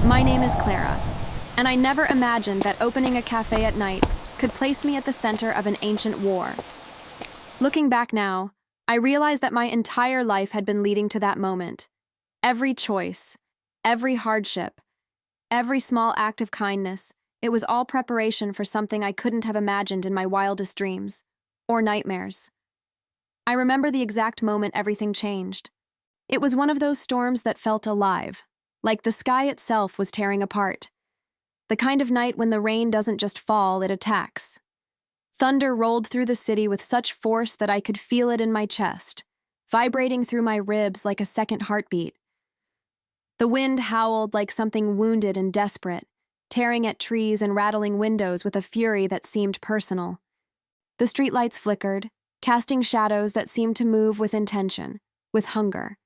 My name is Clara, and I never imagined that opening a cafe at night could place me at the center of an ancient war. Looking back now, I realize that my entire life had been leading to that moment. Every choice, every hardship, every small act of kindness, it was all preparation for something I couldn't have imagined in my wildest dreams or nightmares. I remember the exact moment everything changed. It was one of those storms that felt alive, like the sky itself was tearing apart. The kind of night when the rain doesn't just fall, it attacks. Thunder rolled through the city with such force that I could feel it in my chest, vibrating through my ribs like a second heartbeat. The wind howled like something wounded and desperate, tearing at trees and rattling windows with a fury that seemed personal. The streetlights flickered, casting shadows that seemed to move with intention, with hunger.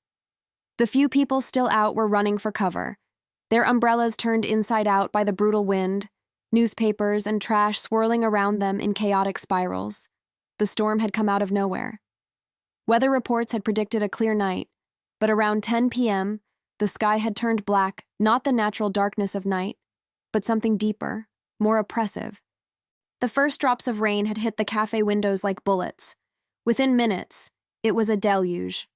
The few people still out were running for cover, their umbrellas turned inside out by the brutal wind, newspapers and trash swirling around them in chaotic spirals. The storm had come out of nowhere. Weather reports had predicted a clear night, but around 10 p.m., the sky had turned black, not the natural darkness of night, but something deeper, more oppressive. The first drops of rain had hit the cafe windows like bullets. Within minutes, it was a deluge.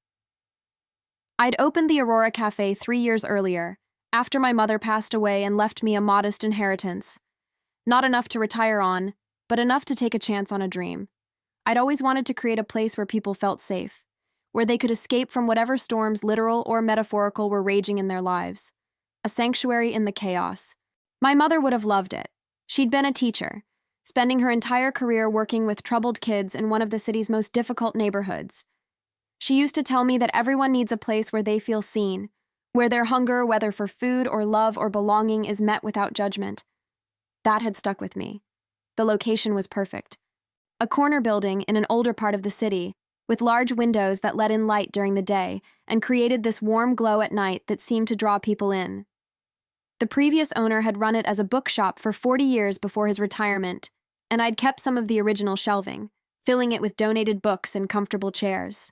I'd opened the Aurora Cafe 3 years earlier, after my mother passed away and left me a modest inheritance. Not enough to retire on, but enough to take a chance on a dream. I'd always wanted to create a place where people felt safe, where they could escape from whatever storms, literal or metaphorical, were raging in their lives. A sanctuary in the chaos. My mother would have loved it. She'd been a teacher, spending her entire career working with troubled kids in one of the city's most difficult neighborhoods. She used to tell me that everyone needs a place where they feel seen, where their hunger, whether for food or love or belonging, is met without judgment. That had stuck with me. The location was perfect. A corner building in an older part of the city, with large windows that let in light during the day and created this warm glow at night that seemed to draw people in. The previous owner had run it as a bookshop for 40 years before his retirement, and I'd kept some of the original shelving, filling it with donated books and comfortable chairs.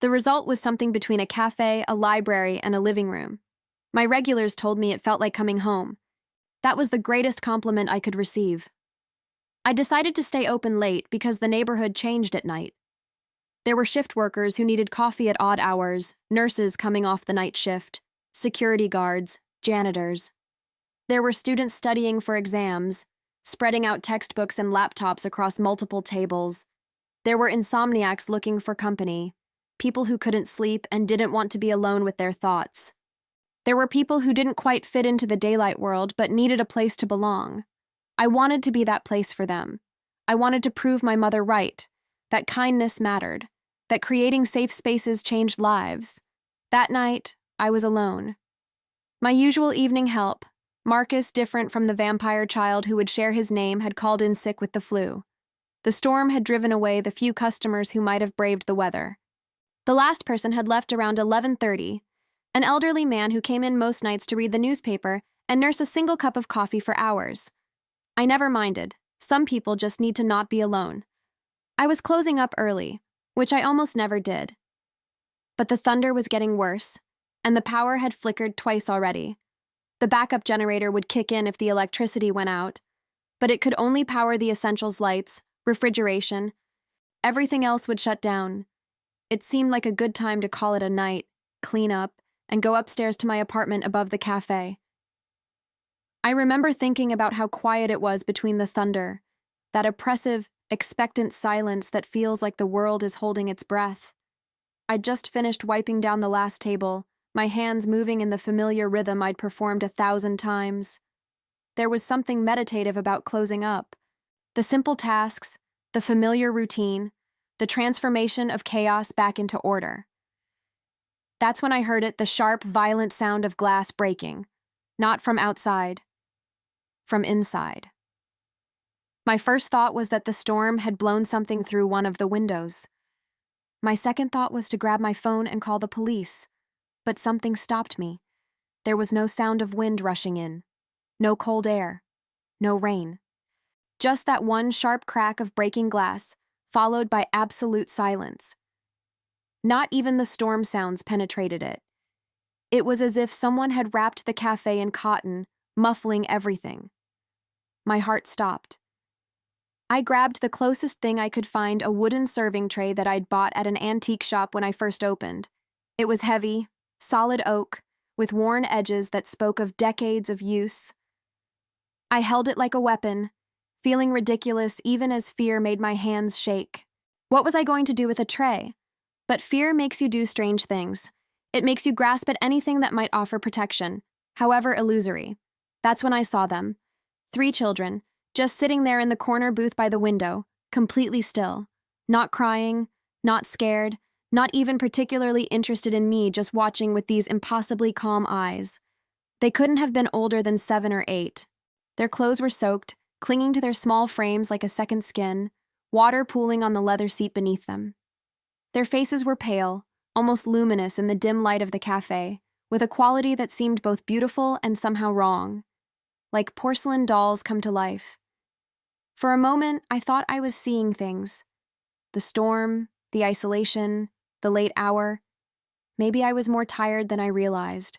The result was something between a cafe, a library, and a living room. My regulars told me it felt like coming home. That was the greatest compliment I could receive. I decided to stay open late because the neighborhood changed at night. There were shift workers who needed coffee at odd hours, nurses coming off the night shift, security guards, janitors. There were students studying for exams, spreading out textbooks and laptops across multiple tables. There were insomniacs looking for company, people who couldn't sleep and didn't want to be alone with their thoughts. There were people who didn't quite fit into the daylight world but needed a place to belong. I wanted to be that place for them. I wanted to prove my mother right, that kindness mattered, that creating safe spaces changed lives. That night, I was alone. My usual evening help, Marcus, different from the vampire child who would share his name, had called in sick with the flu. The storm had driven away the few customers who might have braved the weather. The last person had left around 11:30, an elderly man who came in most nights to read the newspaper and nurse a single cup of coffee for hours. I never minded. Some people just need to not be alone. I was closing up early, which I almost never did. But the thunder was getting worse, and the power had flickered twice already. The backup generator would kick in if the electricity went out, but it could only power the essentials lights, refrigeration. Everything else would shut down. It seemed like a good time to call it a night, clean up, and go upstairs to my apartment above the cafe. I remember thinking about how quiet it was between the thunder, that oppressive, expectant silence that feels like the world is holding its breath. I'd just finished wiping down the last table, my hands moving in the familiar rhythm I'd performed 1,000 times. There was something meditative about closing up. The simple tasks, the familiar routine, the transformation of chaos back into order. That's when I heard it, the sharp, violent sound of glass breaking, not from outside, from inside. My first thought was that the storm had blown something through one of the windows. My second thought was to grab my phone and call the police, but something stopped me. There was no sound of wind rushing in, no cold air, no rain. Just that one sharp crack of breaking glass, followed by absolute silence. Not even the storm sounds penetrated it. It was as if someone had wrapped the cafe in cotton, muffling everything. My heart stopped. I grabbed the closest thing I could find, a wooden serving tray that I'd bought at an antique shop when I first opened. It was heavy, solid oak, with worn edges that spoke of decades of use. I held it like a weapon, feeling ridiculous even as fear made my hands shake. What was I going to do with a tray? But fear makes you do strange things. It makes you grasp at anything that might offer protection, however illusory. That's when I saw them. 3 children, just sitting there in the corner booth by the window, completely still. Not crying, not scared, not even particularly interested in me, just watching with these impossibly calm eyes. They couldn't have been older than 7 or 8. Their clothes were soaked, clinging to their small frames like a second skin, water pooling on the leather seat beneath them. Their faces were pale, almost luminous in the dim light of the cafe, with a quality that seemed both beautiful and somehow wrong, like porcelain dolls come to life. For a moment, I thought I was seeing things. The storm, the isolation, the late hour. Maybe I was more tired than I realized.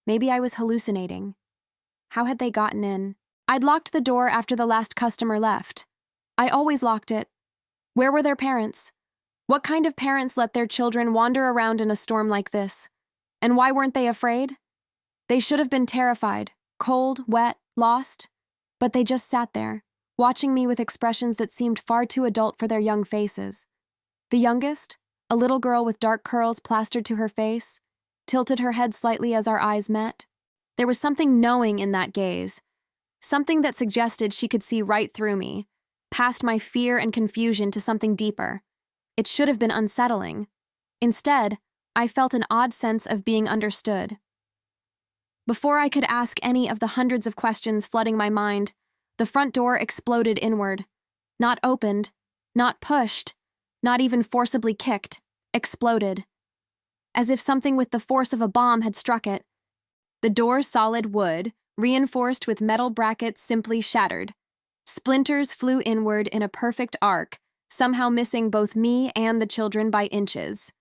Maybe I was hallucinating. How had they gotten in? I'd locked the door after the last customer left. I always locked it. Where were their parents? What kind of parents let their children wander around in a storm like this? And why weren't they afraid? They should have been terrified, cold, wet, lost. But they just sat there, watching me with expressions that seemed far too adult for their young faces. The youngest, a little girl with dark curls plastered to her face, tilted her head slightly as our eyes met. There was something knowing in that gaze, something that suggested she could see right through me, past my fear and confusion to something deeper. It should have been unsettling. Instead, I felt an odd sense of being understood. Before I could ask any of the hundreds of questions flooding my mind, the front door exploded inward. Not opened, not pushed, not even forcibly kicked, exploded. As if something with the force of a bomb had struck it. The door's solid wood, reinforced with metal brackets, simply shattered. Splinters flew inward in a perfect arc, somehow missing both me and the children by inches.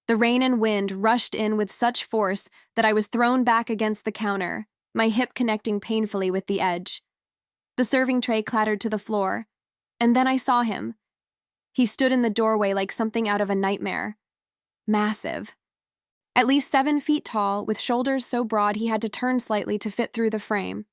The rain and wind rushed in with such force that I was thrown back against the counter, my hip connecting painfully with the edge. The serving tray clattered to the floor, and then I saw him. He stood in the doorway like something out of a nightmare. Massive. At least 7 feet tall, with shoulders so broad he had to turn slightly to fit through the frame.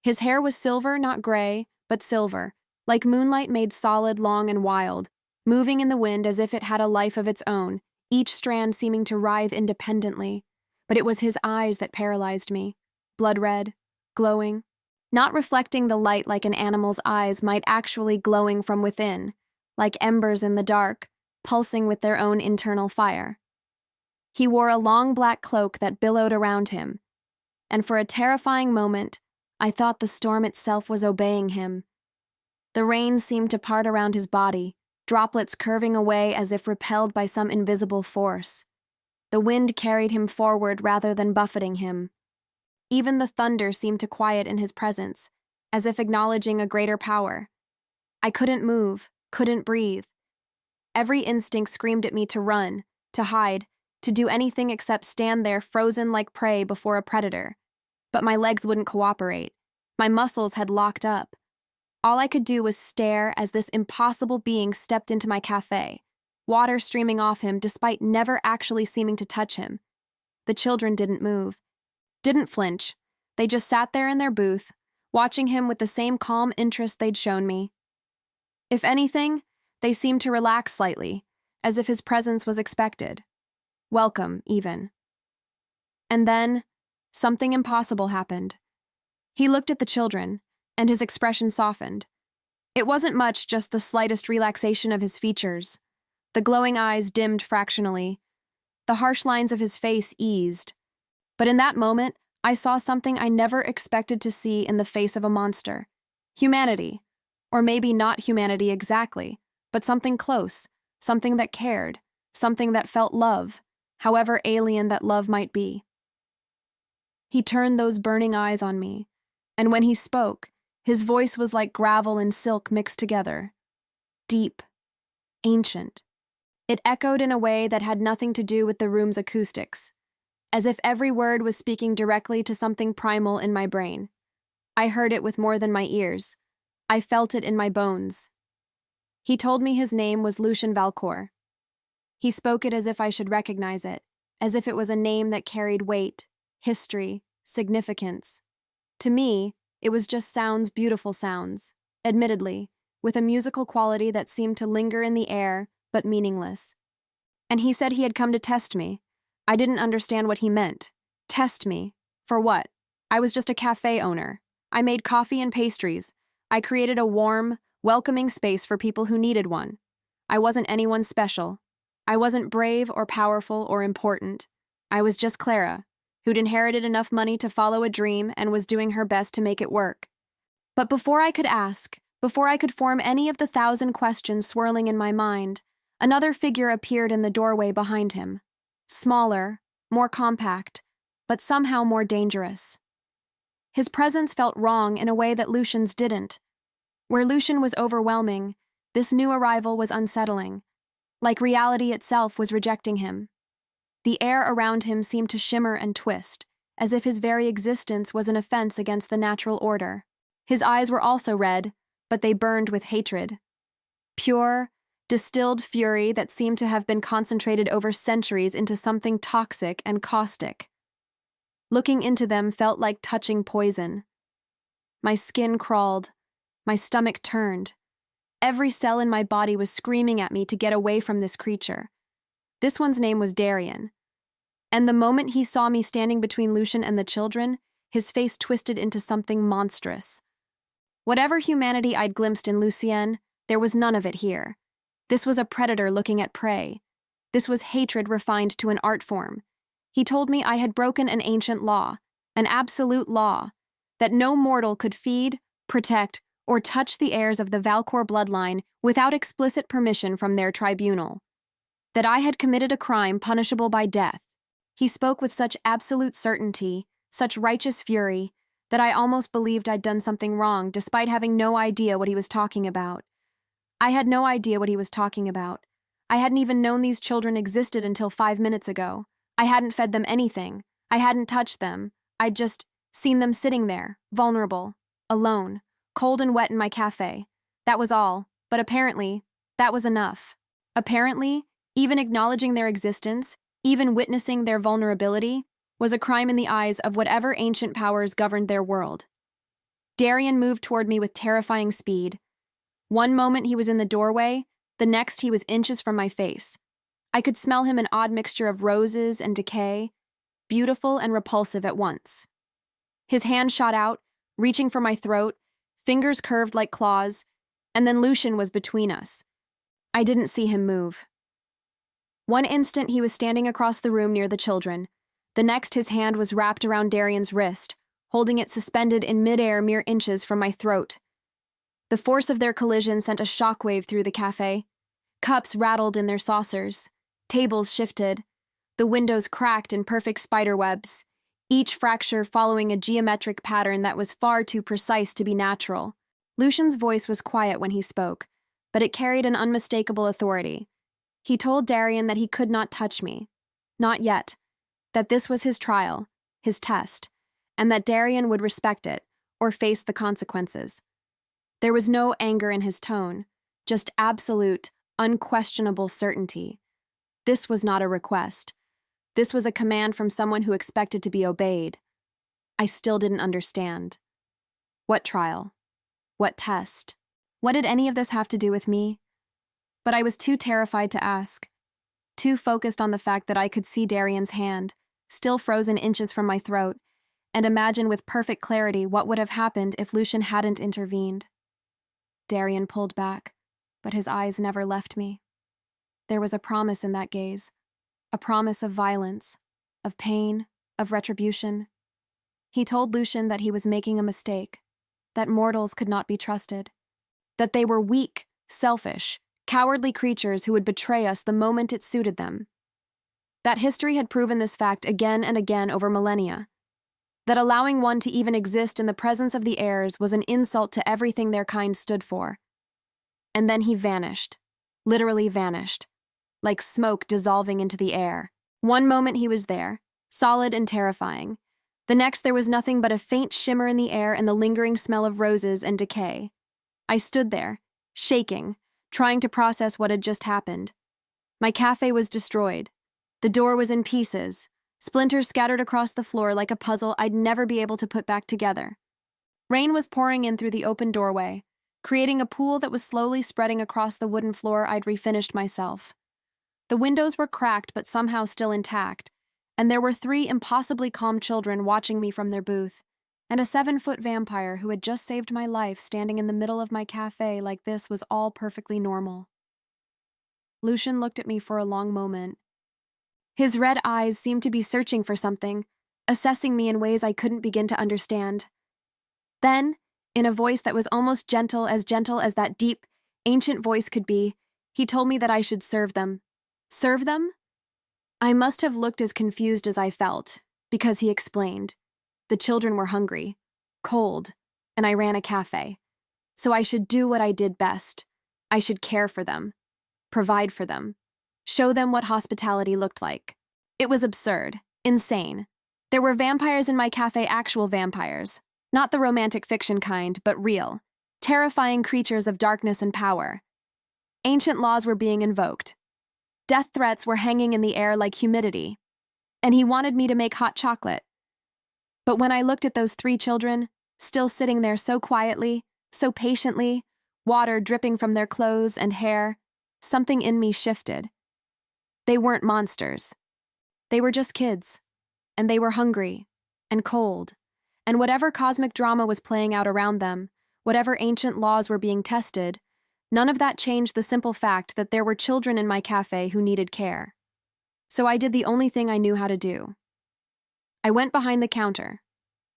His hair was silver, not gray, but silver, like moonlight made solid, long, and wild, moving in the wind as if it had a life of its own, each strand seeming to writhe independently. But it was his eyes that paralyzed me, blood red, glowing, not reflecting the light like an animal's eyes might, actually glowing from within, like embers in the dark, pulsing with their own internal fire. He wore a long black cloak that billowed around him, and for a terrifying moment, I thought the storm itself was obeying him. The rain seemed to part around his body, droplets curving away as if repelled by some invisible force. The wind carried him forward rather than buffeting him. Even the thunder seemed to quiet in his presence, as if acknowledging a greater power. I couldn't move, couldn't breathe. Every instinct screamed at me to run, to hide, to do anything except stand there frozen like prey before a predator. But my legs wouldn't cooperate. My muscles had locked up. All I could do was stare as this impossible being stepped into my cafe, water streaming off him despite never actually seeming to touch him. The children didn't move, didn't flinch. They just sat there in their booth, watching him with the same calm interest they'd shown me. If anything, they seemed to relax slightly, as if his presence was expected. Welcome, even. And then, something impossible happened. He looked at the children, and his expression softened. It wasn't much, just the slightest relaxation of his features. The glowing eyes dimmed fractionally. The harsh lines of his face eased. But in that moment, I saw something I never expected to see in the face of a monster. Humanity. Or maybe not humanity exactly, but something close, something that cared, something that felt love, however alien that love might be. He turned those burning eyes on me, and when he spoke, his voice was like gravel and silk mixed together. Deep. Ancient. It echoed in a way that had nothing to do with the room's acoustics. as if every word was speaking directly to something primal in my brain. I heard it with more than my ears. I felt it in my bones. He told me his name was Lucien Valcour. He spoke it as if I should recognize it, as if it was a name that carried weight, history, significance. To me, it was just sounds, beautiful sounds, admittedly, with a musical quality that seemed to linger in the air, but meaningless. And he said he had come to test me. I didn't understand what he meant. Test me? For what? I was just a cafe owner. I made coffee and pastries. I created a warm, welcoming space for people who needed one. I wasn't anyone special. I wasn't brave or powerful or important. I was just Clara, who'd inherited enough money to follow a dream and was doing her best to make it work. But before I could ask, before I could form any of the 1,000 questions swirling in my mind, another figure appeared in the doorway behind him. Smaller, more compact, but somehow more dangerous. His presence felt wrong in a way that Lucien's didn't. Where Lucien was overwhelming, this new arrival was unsettling, like reality itself was rejecting him. The air around him seemed to shimmer and twist, as if his very existence was an offense against the natural order. His eyes were also red, but they burned with hatred. Pure, distilled fury that seemed to have been concentrated over centuries into something toxic and caustic. Looking into them felt like touching poison. My skin crawled, my stomach turned. Every cell in my body was screaming at me to get away from this creature. This one's name was Darian. And the moment he saw me standing between Lucien and the children, his face twisted into something monstrous. Whatever humanity I'd glimpsed in Lucien, there was none of it here. This was a predator looking at prey. This was hatred refined to an art form. He told me I had broken an ancient law, an absolute law, that no mortal could feed, protect, or touch the heirs of the Valcour bloodline without explicit permission from their tribunal. That I had committed a crime punishable by death. He spoke with such absolute certainty, such righteous fury, that I almost believed I'd done something wrong despite having no idea what he was talking about. I had no idea what he was talking about. I hadn't even known these children existed until 5 minutes ago. I hadn't fed them anything. I hadn't touched them. I'd just seen them sitting there, vulnerable, alone, cold and wet in my cafe. That was all, but apparently, that was enough. Apparently, even acknowledging their existence, even witnessing their vulnerability, was a crime in the eyes of whatever ancient powers governed their world. Darian moved toward me with terrifying speed. One moment he was in the doorway, the next he was inches from my face. I could smell him an odd mixture of roses and decay, beautiful and repulsive at once. His hand shot out, reaching for my throat, fingers curved like claws, and then Lucien was between us. I didn't see him move. One instant he was standing across the room near the children. The next his hand was wrapped around Darian's wrist, holding it suspended in midair mere inches from my throat. The force of their collision sent a shockwave through the cafe. Cups rattled in their saucers. Tables shifted. The windows cracked in perfect spiderwebs, each fracture following a geometric pattern that was far too precise to be natural. Lucien's voice was quiet when he spoke, but it carried an unmistakable authority. He told Darian that he could not touch me. Not yet. That this was his trial, his test, and that Darian would respect it, or face the consequences. There was no anger in his tone, just absolute, unquestionable certainty. This was not a request. This was a command from someone who expected to be obeyed. I still didn't understand. What trial? What test? What did any of this have to do with me? But I was too terrified to ask, too focused on the fact that I could see Darian's hand, still frozen inches from my throat, and imagine with perfect clarity what would have happened if Lucien hadn't intervened. Darian pulled back, but his eyes never left me. There was a promise in that gaze, a promise of violence, of pain, of retribution. He told Lucien that he was making a mistake, that mortals could not be trusted, that they were weak, selfish, cowardly creatures who would betray us the moment it suited them. That history had proven this fact again and again over millennia, that allowing one to even exist in the presence of the heirs was an insult to everything their kind stood for. And then he vanished, literally vanished, like smoke dissolving into the air. One moment he was there, solid and terrifying. The next, there was nothing but a faint shimmer in the air and the lingering smell of roses and decay. I stood there, shaking, trying to process what had just happened. My cafe was destroyed. The door was in pieces, splinters scattered across the floor like a puzzle I'd never be able to put back together. Rain was pouring in through the open doorway, creating a pool that was slowly spreading across the wooden floor I'd refinished myself. The windows were cracked but somehow still intact, and there were 3 impossibly calm children watching me from their booth, and a 7-foot vampire who had just saved my life standing in the middle of my cafe like this was all perfectly normal. Lucian looked at me for a long moment. His red eyes seemed to be searching for something, assessing me in ways I couldn't begin to understand. Then, in a voice that was almost gentle as that deep, ancient voice could be, he told me that I should serve them. Serve them? I must have looked as confused as I felt, because he explained. The children were hungry, cold, and I ran a cafe. So I should do what I did best. I should care for them, provide for them, show them what hospitality looked like. It was absurd, insane. There were vampires in my cafe, actual vampires. Not the romantic fiction kind, but real, terrifying creatures of darkness and power. Ancient laws were being invoked. Death threats were hanging in the air like humidity. And he wanted me to make hot chocolate. But when I looked at those 3 children, still sitting there so quietly, so patiently, water dripping from their clothes and hair, something in me shifted. They weren't monsters. They were just kids. And they were hungry and cold. And whatever cosmic drama was playing out around them, whatever ancient laws were being tested, none of that changed the simple fact that there were children in my cafe who needed care. So I did the only thing I knew how to do. I went behind the counter,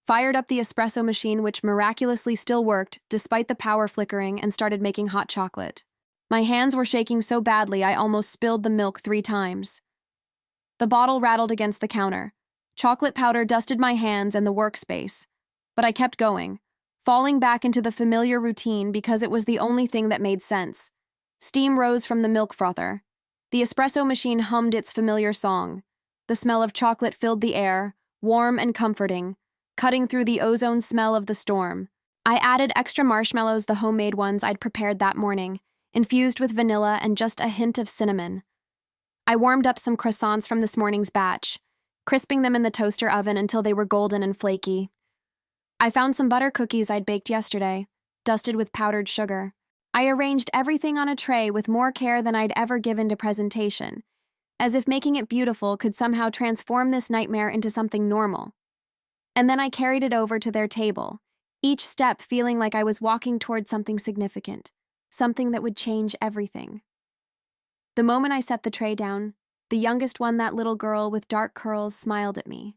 fired up the espresso machine which miraculously still worked despite the power flickering, and started making hot chocolate. My hands were shaking so badly I almost spilled the milk 3 times. The bottle rattled against the counter. Chocolate powder dusted my hands and the workspace. But I kept going, falling back into the familiar routine because it was the only thing that made sense. Steam rose from the milk frother. The espresso machine hummed its familiar song. The smell of chocolate filled the air, warm and comforting, cutting through the ozone smell of the storm. I added extra marshmallows, the homemade ones I'd prepared that morning, infused with vanilla and just a hint of cinnamon. I warmed up some croissants from this morning's batch, crisping them in the toaster oven until they were golden and flaky. I found some butter cookies I'd baked yesterday, dusted with powdered sugar. I arranged everything on a tray with more care than I'd ever given to presentation, as if making it beautiful could somehow transform this nightmare into something normal. And then I carried it over to their table, each step feeling like I was walking toward something significant, something that would change everything. The moment I set the tray down, the youngest one, that little girl with dark curls, smiled at me.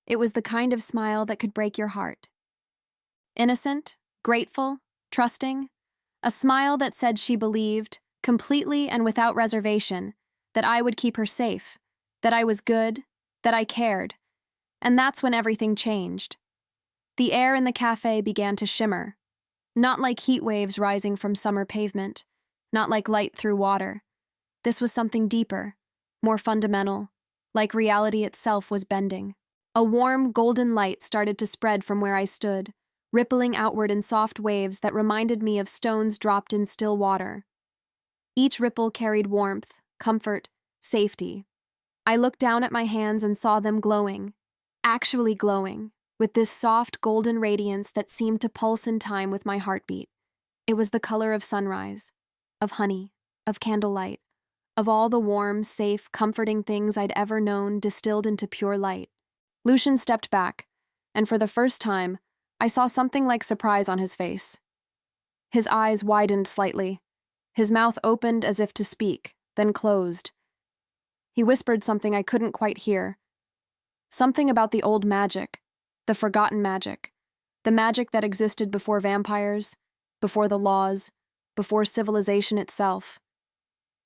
It was the kind of smile that could break your heart. Innocent, grateful, trusting, a smile that said she believed, completely and without reservation, that I would keep her safe, that I was good, that I cared. And that's when everything changed. The air in the cafe began to shimmer, not like heat waves rising from summer pavement, not like light through water. This was something deeper, more fundamental, like reality itself was bending. A warm, golden light started to spread from where I stood, rippling outward in soft waves that reminded me of stones dropped in still water. Each ripple carried warmth, comfort, safety. I looked down at my hands and saw them glowing, actually glowing, with this soft golden radiance that seemed to pulse in time with my heartbeat. It was the color of sunrise, of honey, of candlelight, of all the warm, safe, comforting things I'd ever known distilled into pure light. Lucian stepped back, and for the first time, I saw something like surprise on his face. His eyes widened slightly. His mouth opened as if to speak, then closed. He whispered something I couldn't quite hear. Something about the old magic, the forgotten magic, the magic that existed before vampires, before the laws, before civilization itself.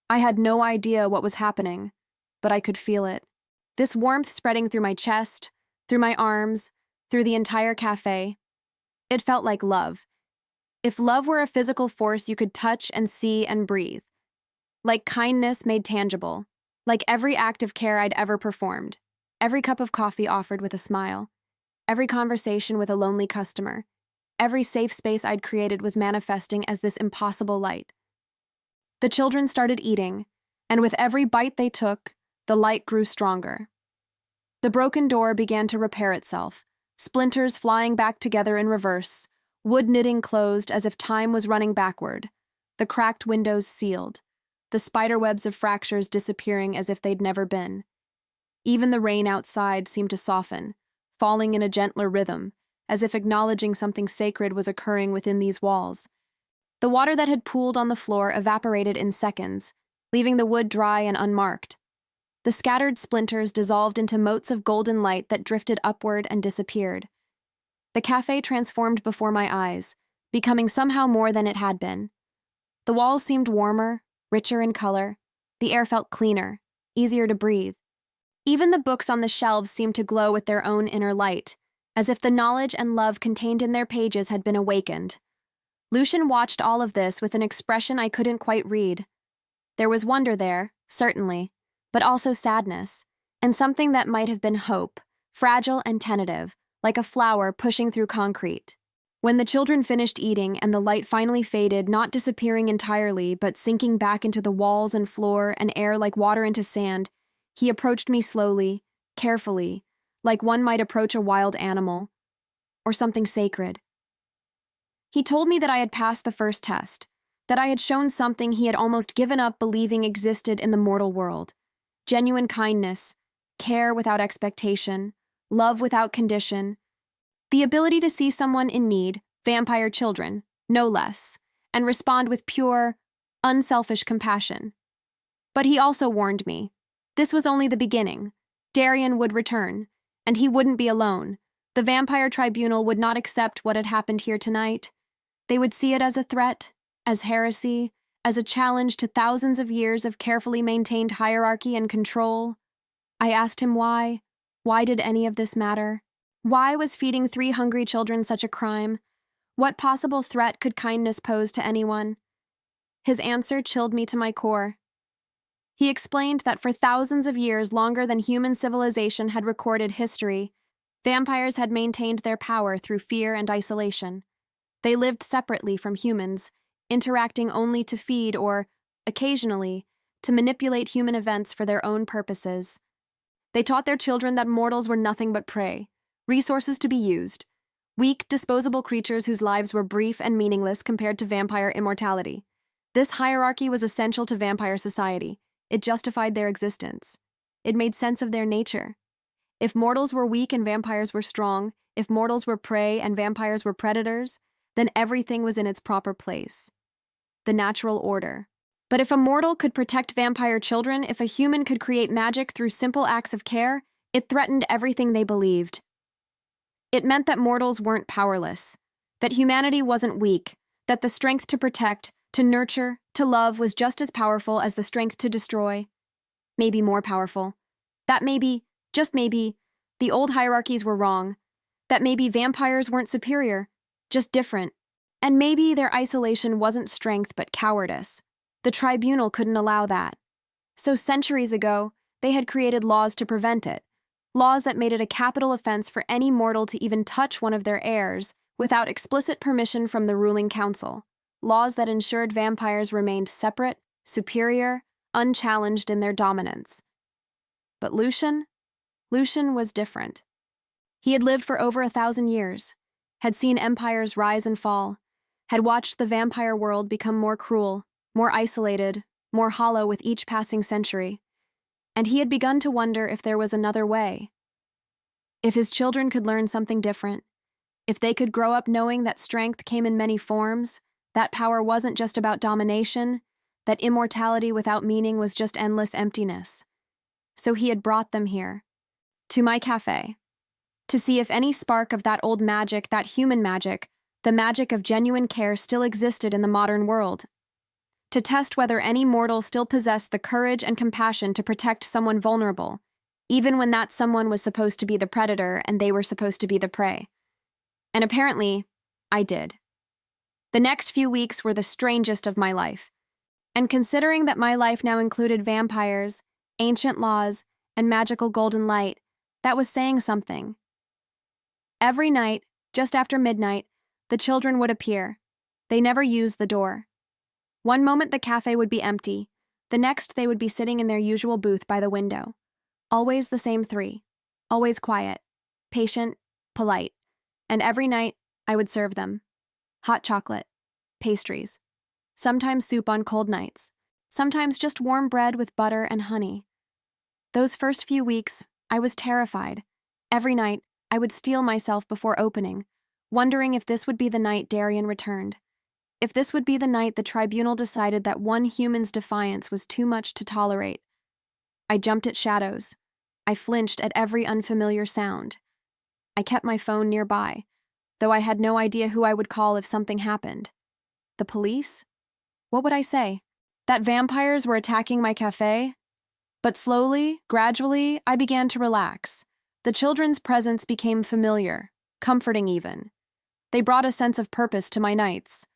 I had no idea what was happening, but I could feel it. This warmth spreading through my chest, through my arms, through the entire cafe. It felt like love. If love were a physical force you could touch and see and breathe. Like kindness made tangible. Like every act of care I'd ever performed. Every cup of coffee offered with a smile, every conversation with a lonely customer, every safe space I'd created was manifesting as this impossible light. The children started eating, and with every bite they took, the light grew stronger. The broken door began to repair itself, splinters flying back together in reverse, wood knitting closed as if time was running backward, the cracked windows sealed, the spiderwebs of fractures disappearing as if they'd never been. Even the rain outside seemed to soften, falling in a gentler rhythm, as if acknowledging something sacred was occurring within these walls. The water that had pooled on the floor evaporated in seconds, leaving the wood dry and unmarked. The scattered splinters dissolved into motes of golden light that drifted upward and disappeared. The cafe transformed before my eyes, becoming somehow more than it had been. The walls seemed warmer, richer in color. The air felt cleaner, easier to breathe. Even the books on the shelves seemed to glow with their own inner light, as if the knowledge and love contained in their pages had been awakened. Lucian watched all of this with an expression I couldn't quite read. There was wonder there, certainly, but also sadness, and something that might have been hope, fragile and tentative, like a flower pushing through concrete. When the children finished eating and the light finally faded, not disappearing entirely, but sinking back into the walls and floor and air like water into sand, he approached me slowly, carefully, like one might approach a wild animal, or something sacred. He told me that I had passed the first test, that I had shown something he had almost given up believing existed in the mortal world. Genuine kindness, care without expectation, love without condition, the ability to see someone in need, vampire children, no less, and respond with pure, unselfish compassion. But he also warned me. This was only the beginning. Darian would return, and he wouldn't be alone. The vampire tribunal would not accept what had happened here tonight. They would see it as a threat, as heresy, as a challenge to thousands of years of carefully maintained hierarchy and control. I asked him why. Why did any of this matter? Why was feeding 3 hungry children such a crime? What possible threat could kindness pose to anyone? His answer chilled me to my core. He explained that for thousands of years longer than human civilization had recorded history, vampires had maintained their power through fear and isolation. They lived separately from humans, interacting only to feed or, occasionally, to manipulate human events for their own purposes. They taught their children that mortals were nothing but prey, resources to be used, weak, disposable creatures whose lives were brief and meaningless compared to vampire immortality. This hierarchy was essential to vampire society. It justified their existence. It made sense of their nature. If mortals were weak and vampires were strong, if mortals were prey and vampires were predators, then everything was in its proper place. The natural order. But if a mortal could protect vampire children, if a human could create magic through simple acts of care, it threatened everything they believed. It meant that mortals weren't powerless, that humanity wasn't weak, that the strength to protect, to nurture, to love was just as powerful as the strength to destroy. Maybe more powerful. That maybe, just maybe, the old hierarchies were wrong. That maybe vampires weren't superior, just different. And maybe their isolation wasn't strength but cowardice. The tribunal couldn't allow that. So centuries ago, they had created laws to prevent it. Laws that made it a capital offense for any mortal to even touch one of their heirs without explicit permission from the ruling council. Laws that ensured vampires remained separate, superior, unchallenged in their dominance. But Lucian was different. He had lived for over 1,000 years, had seen empires rise and fall, had watched the vampire world become more cruel, more isolated, more hollow with each passing century, and he had begun to wonder if there was another way. If his children could learn something different, if they could grow up knowing that strength came in many forms, that power wasn't just about domination, that immortality without meaning was just endless emptiness. So he had brought them here, to my cafe, to see if any spark of that old magic, that human magic, the magic of genuine care still existed in the modern world. To test whether any mortal still possessed the courage and compassion to protect someone vulnerable, even when that someone was supposed to be the predator and they were supposed to be the prey. And apparently, I did. The next few weeks were the strangest of my life. And considering that my life now included vampires, ancient laws, and magical golden light, That was saying something. Every night, just after midnight, the children would appear. They never used the door. One moment the cafe would be empty, the next they would be sitting in their usual booth by the window. Always the same three. Always quiet, patient, polite. And every night, I would serve them. Hot chocolate, pastries. Sometimes soup on cold nights. Sometimes just warm bread with butter and honey. Those first few weeks, I was terrified. Every night, I would steel myself before opening, wondering if this would be the night Darian returned. If this would be the night the tribunal decided that one human's defiance was too much to tolerate. I jumped at shadows. I flinched at every unfamiliar sound. I kept my phone nearby, though I had no idea who I would call if something happened. The police? What would I say? That vampires were attacking my cafe? But slowly, gradually, I began to relax. The children's presence became familiar, comforting even. They brought a sense of purpose to my nights.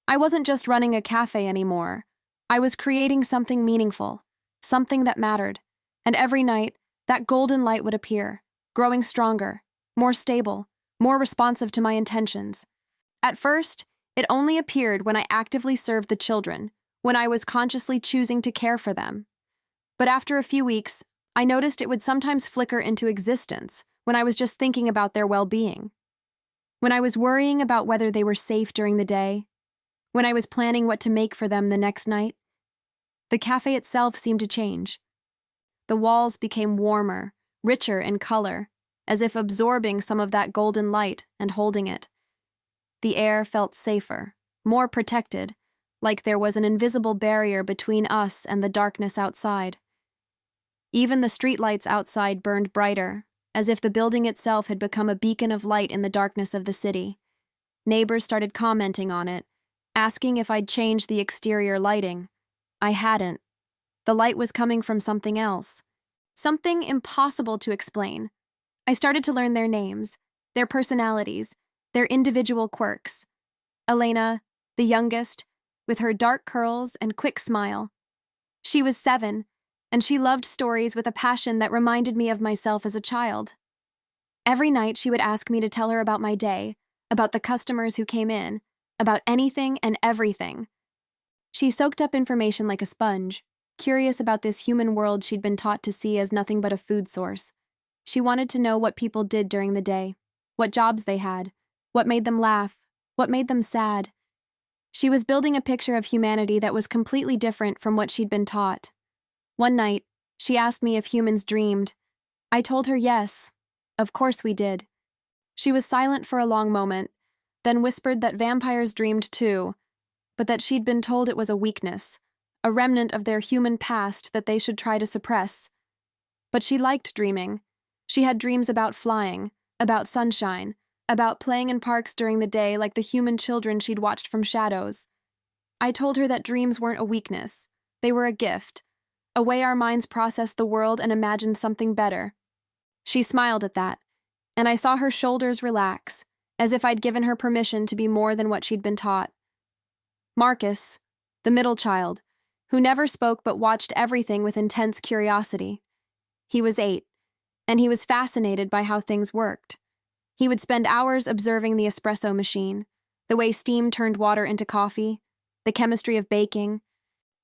I wasn't just running a cafe anymore. I was creating something meaningful, something that mattered. And every night, that golden light would appear, growing stronger, more stable, more responsive to my intentions. At first, it only appeared when I actively served the children, when I was consciously choosing to care for them. But after a few weeks, I noticed it would sometimes flicker into existence when I was just thinking about their well-being. When I was worrying about whether they were safe during the day, when I was planning what to make for them the next night, the cafe itself seemed to change. The walls became warmer, richer in color, as if absorbing some of that golden light and holding it. The air felt safer, more protected, like there was an invisible barrier between us and the darkness outside. Even the streetlights outside burned brighter, as if the building itself had become a beacon of light in the darkness of the city. Neighbors started commenting on it, asking if I'd changed the exterior lighting. I hadn't. The light was coming from something else. Something impossible to explain. I started to learn their names, their personalities, their individual quirks. Elena, the youngest, with her dark curls and quick smile. She was 7, and she loved stories with a passion that reminded me of myself as a child. Every night she would ask me to tell her about my day, about the customers who came in, about anything and everything. She soaked up information like a sponge, curious about this human world she'd been taught to see as nothing but a food source. She wanted to know what people did during the day, what jobs they had, what made them laugh, what made them sad. She was building a picture of humanity that was completely different from what she'd been taught. One night, she asked me if humans dreamed. I told her yes, of course we did. She was silent for a long moment, then whispered that vampires dreamed too, but that she'd been told it was a weakness, a remnant of their human past that they should try to suppress. But she liked dreaming. She had dreams about flying, about sunshine, about playing in parks during the day like the human children she'd watched from shadows. I told her that dreams weren't a weakness. They were a gift, a way our minds processed the world and imagined something better. She smiled at that, and I saw her shoulders relax, as if I'd given her permission to be more than what she'd been taught. Marcus, the middle child, who never spoke but watched everything with intense curiosity. He was 8, and he was fascinated by how things worked. He would spend hours observing the espresso machine, the way steam turned water into coffee, the chemistry of baking.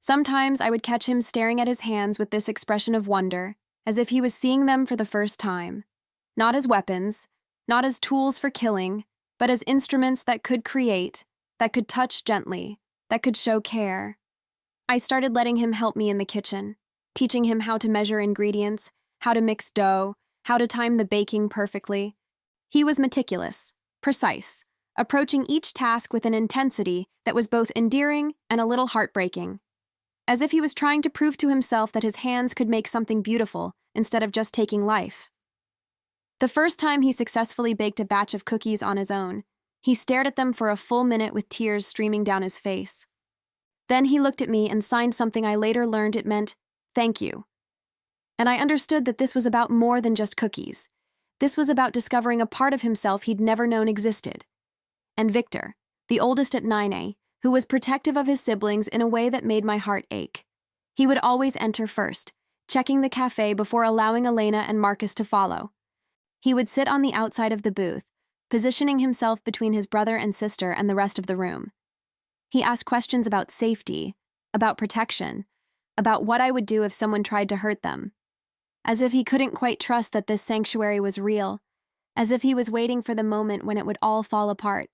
Sometimes I would catch him staring at his hands with this expression of wonder, as if he was seeing them for the first time. Not as weapons, not as tools for killing, but as instruments that could create, that could touch gently, that could show care. I started letting him help me in the kitchen, teaching him how to measure ingredients, how to mix dough, how to time the baking perfectly. He was meticulous, precise, approaching each task with an intensity that was both endearing and a little heartbreaking, as if he was trying to prove to himself that his hands could make something beautiful instead of just taking life. The first time he successfully baked a batch of cookies on his own, he stared at them for a full minute with tears streaming down his face. Then he looked at me and signed something I later learned it meant, "Thank you." And I understood that this was about more than just cookies. This was about discovering a part of himself he'd never known existed. And Victor, the oldest at 9A, who was protective of his siblings in a way that made my heart ache. He would always enter first, checking the cafe before allowing Elena and Marcus to follow. He would sit on the outside of the booth, positioning himself between his brother and sister and the rest of the room. He asked questions about safety, about protection, about what I would do if someone tried to hurt them. As if he couldn't quite trust that this sanctuary was real, as if he was waiting for the moment when it would all fall apart.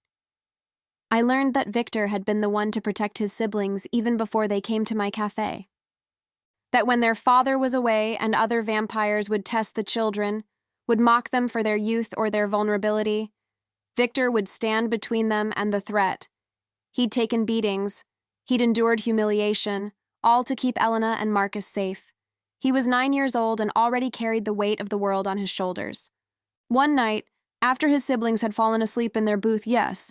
I learned that Victor had been the one to protect his siblings even before they came to my cafe. That when their father was away and other vampires would test the children, would mock them for their youth or their vulnerability, Victor would stand between them and the threat. He'd taken beatings, he'd endured humiliation, all to keep Elena and Marcus safe. He was 9 years old and already carried the weight of the world on his shoulders. One night, after his siblings had fallen asleep in their booth, yes,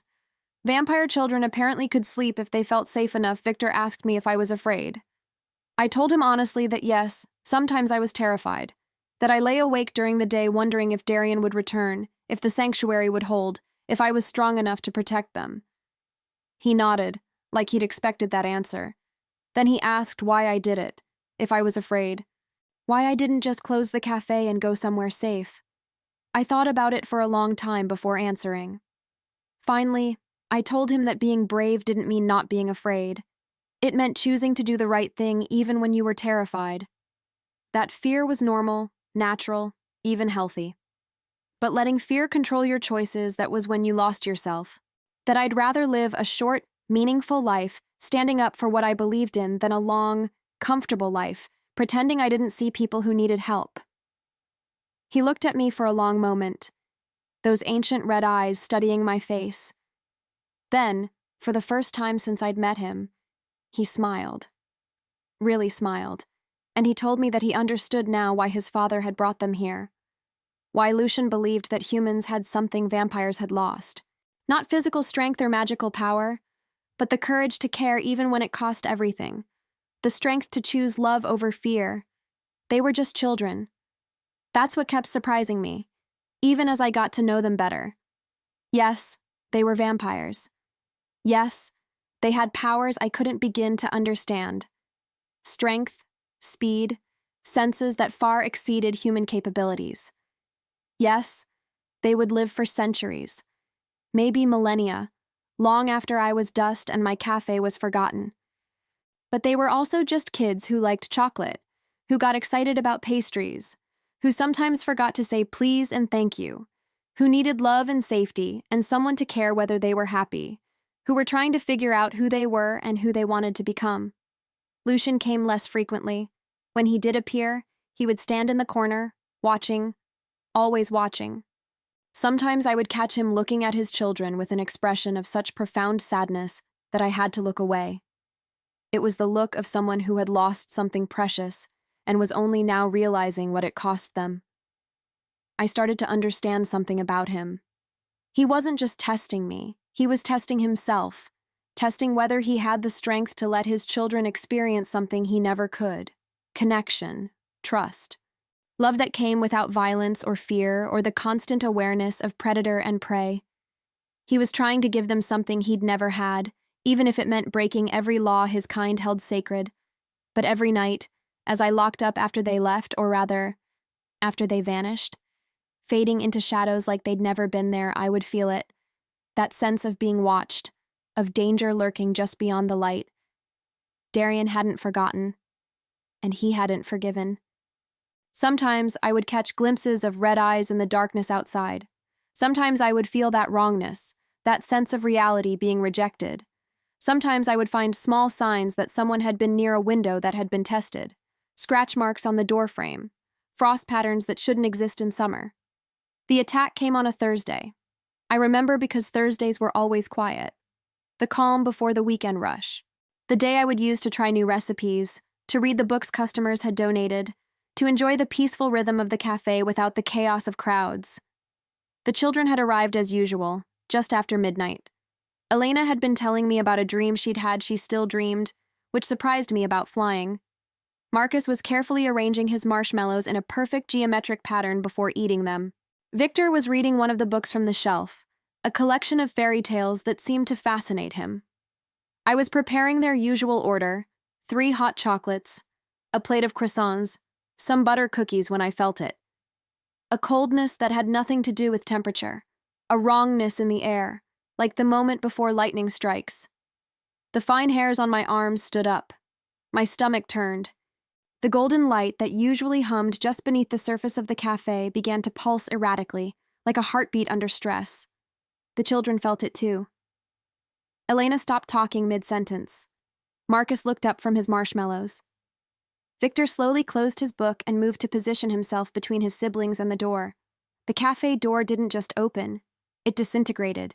vampire children apparently could sleep if they felt safe enough, Victor asked me if I was afraid. I told him honestly that yes, sometimes I was terrified, that I lay awake during the day wondering if Darian would return, if the sanctuary would hold, if I was strong enough to protect them. He nodded, like he'd expected that answer. Then he asked why I did it, if I was afraid, why I didn't just close the cafe and go somewhere safe. I thought about it for a long time before answering. Finally, I told him that being brave didn't mean not being afraid. It meant choosing to do the right thing even when you were terrified. That fear was normal, natural, even healthy. But letting fear control your choices, that was when you lost yourself. That I'd rather live a short, meaningful life standing up for what I believed in than a long, comfortable life, pretending I didn't see people who needed help. He looked at me for a long moment, those ancient red eyes studying my face. Then, for the first time since I'd met him, he smiled. Really smiled. And he told me that he understood now why his father had brought them here. Why Lucian believed that humans had something vampires had lost. Not physical strength or magical power, but the courage to care even when it cost everything. The strength to choose love over fear. They were just children. That's what kept surprising me, even as I got to know them better. Yes, they were vampires. Yes, they had powers I couldn't begin to understand. Strength, speed, senses that far exceeded human capabilities. Yes, they would live for centuries, maybe millennia, long after I was dust and my cafe was forgotten. But they were also just kids who liked chocolate, who got excited about pastries, who sometimes forgot to say please and thank you, who needed love and safety and someone to care whether they were happy, who were trying to figure out who they were and who they wanted to become. Lucian came less frequently. When he did appear, he would stand in the corner, watching, always watching. Sometimes I would catch him looking at his children with an expression of such profound sadness that I had to look away. It was the look of someone who had lost something precious and was only now realizing what it cost them. I started to understand something about him. He wasn't just testing me, he was testing himself, testing whether he had the strength to let his children experience something he never could. Connection, trust. Love that came without violence or fear or the constant awareness of predator and prey. He was trying to give them something he'd never had, even if it meant breaking every law his kind held sacred. But every night, as I locked up after they left, or rather, after they vanished, fading into shadows like they'd never been there, I would feel it. That sense of being watched, of danger lurking just beyond the light. Darian hadn't forgotten, and he hadn't forgiven. Sometimes I would catch glimpses of red eyes in the darkness outside. Sometimes I would feel that wrongness, that sense of reality being rejected. Sometimes I would find small signs that someone had been near a window that had been tested. Scratch marks on the doorframe, frost patterns that shouldn't exist in summer. The attack came on a Thursday. I remember because Thursdays were always quiet. The calm before the weekend rush. The day I would use to try new recipes, to read the books customers had donated, to enjoy the peaceful rhythm of the cafe without the chaos of crowds. The children had arrived as usual, just after midnight. Elena had been telling me about a dream she'd had she still dreamed, which surprised me about flying. Marcus was carefully arranging his marshmallows in a perfect geometric pattern before eating them. Victor was reading one of the books from the shelf, a collection of fairy tales that seemed to fascinate him. I was preparing their usual order, 3 hot chocolates, a plate of croissants, some butter cookies when I felt it. A coldness that had nothing to do with temperature, a wrongness in the air, like the moment before lightning strikes. The fine hairs on my arms stood up. My stomach turned. The golden light that usually hummed just beneath the surface of the cafe began to pulse erratically, like a heartbeat under stress. The children felt it too. Elena stopped talking mid-sentence. Marcus looked up from his marshmallows. Victor slowly closed his book and moved to position himself between his siblings and the door. The cafe door didn't just open, it disintegrated.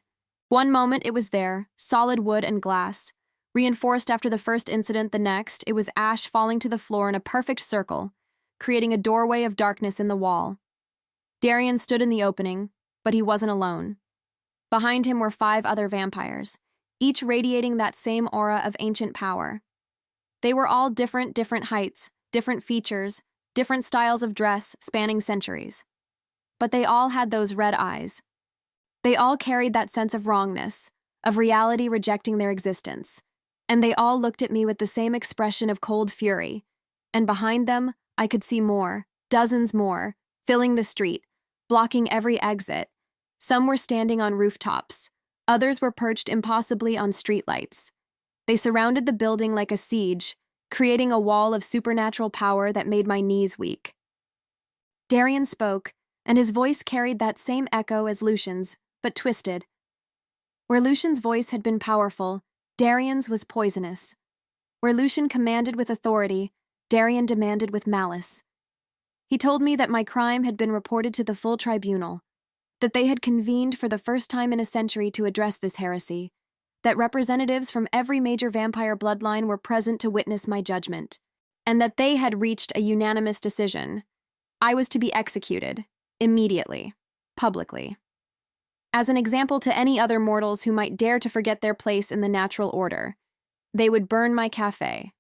One moment it was there, solid wood and glass. Reinforced after the first incident, the next, it was ash falling to the floor in a perfect circle, creating a doorway of darkness in the wall. Darian stood in the opening, but he wasn't alone. Behind him were 5 other vampires, each radiating that same aura of ancient power. They were all different heights, different features, different styles of dress spanning centuries. But they all had those red eyes. They all carried that sense of wrongness, of reality rejecting their existence. And they all looked at me with the same expression of cold fury. And behind them, I could see more, dozens more, filling the street, blocking every exit. Some were standing on rooftops. Others were perched impossibly on streetlights. They surrounded the building like a siege, creating a wall of supernatural power that made my knees weak. Darian spoke, and his voice carried that same echo as Lucian's, but twisted. Where Lucian's voice had been powerful, Darian's was poisonous. Where Lucian commanded with authority, Darian demanded with malice. He told me that my crime had been reported to the full tribunal, that they had convened for the first time in a century to address this heresy, that representatives from every major vampire bloodline were present to witness my judgment, and that they had reached a unanimous decision. I was to be executed, immediately, publicly. As an example to any other mortals who might dare to forget their place in the natural order, they would burn my cafe,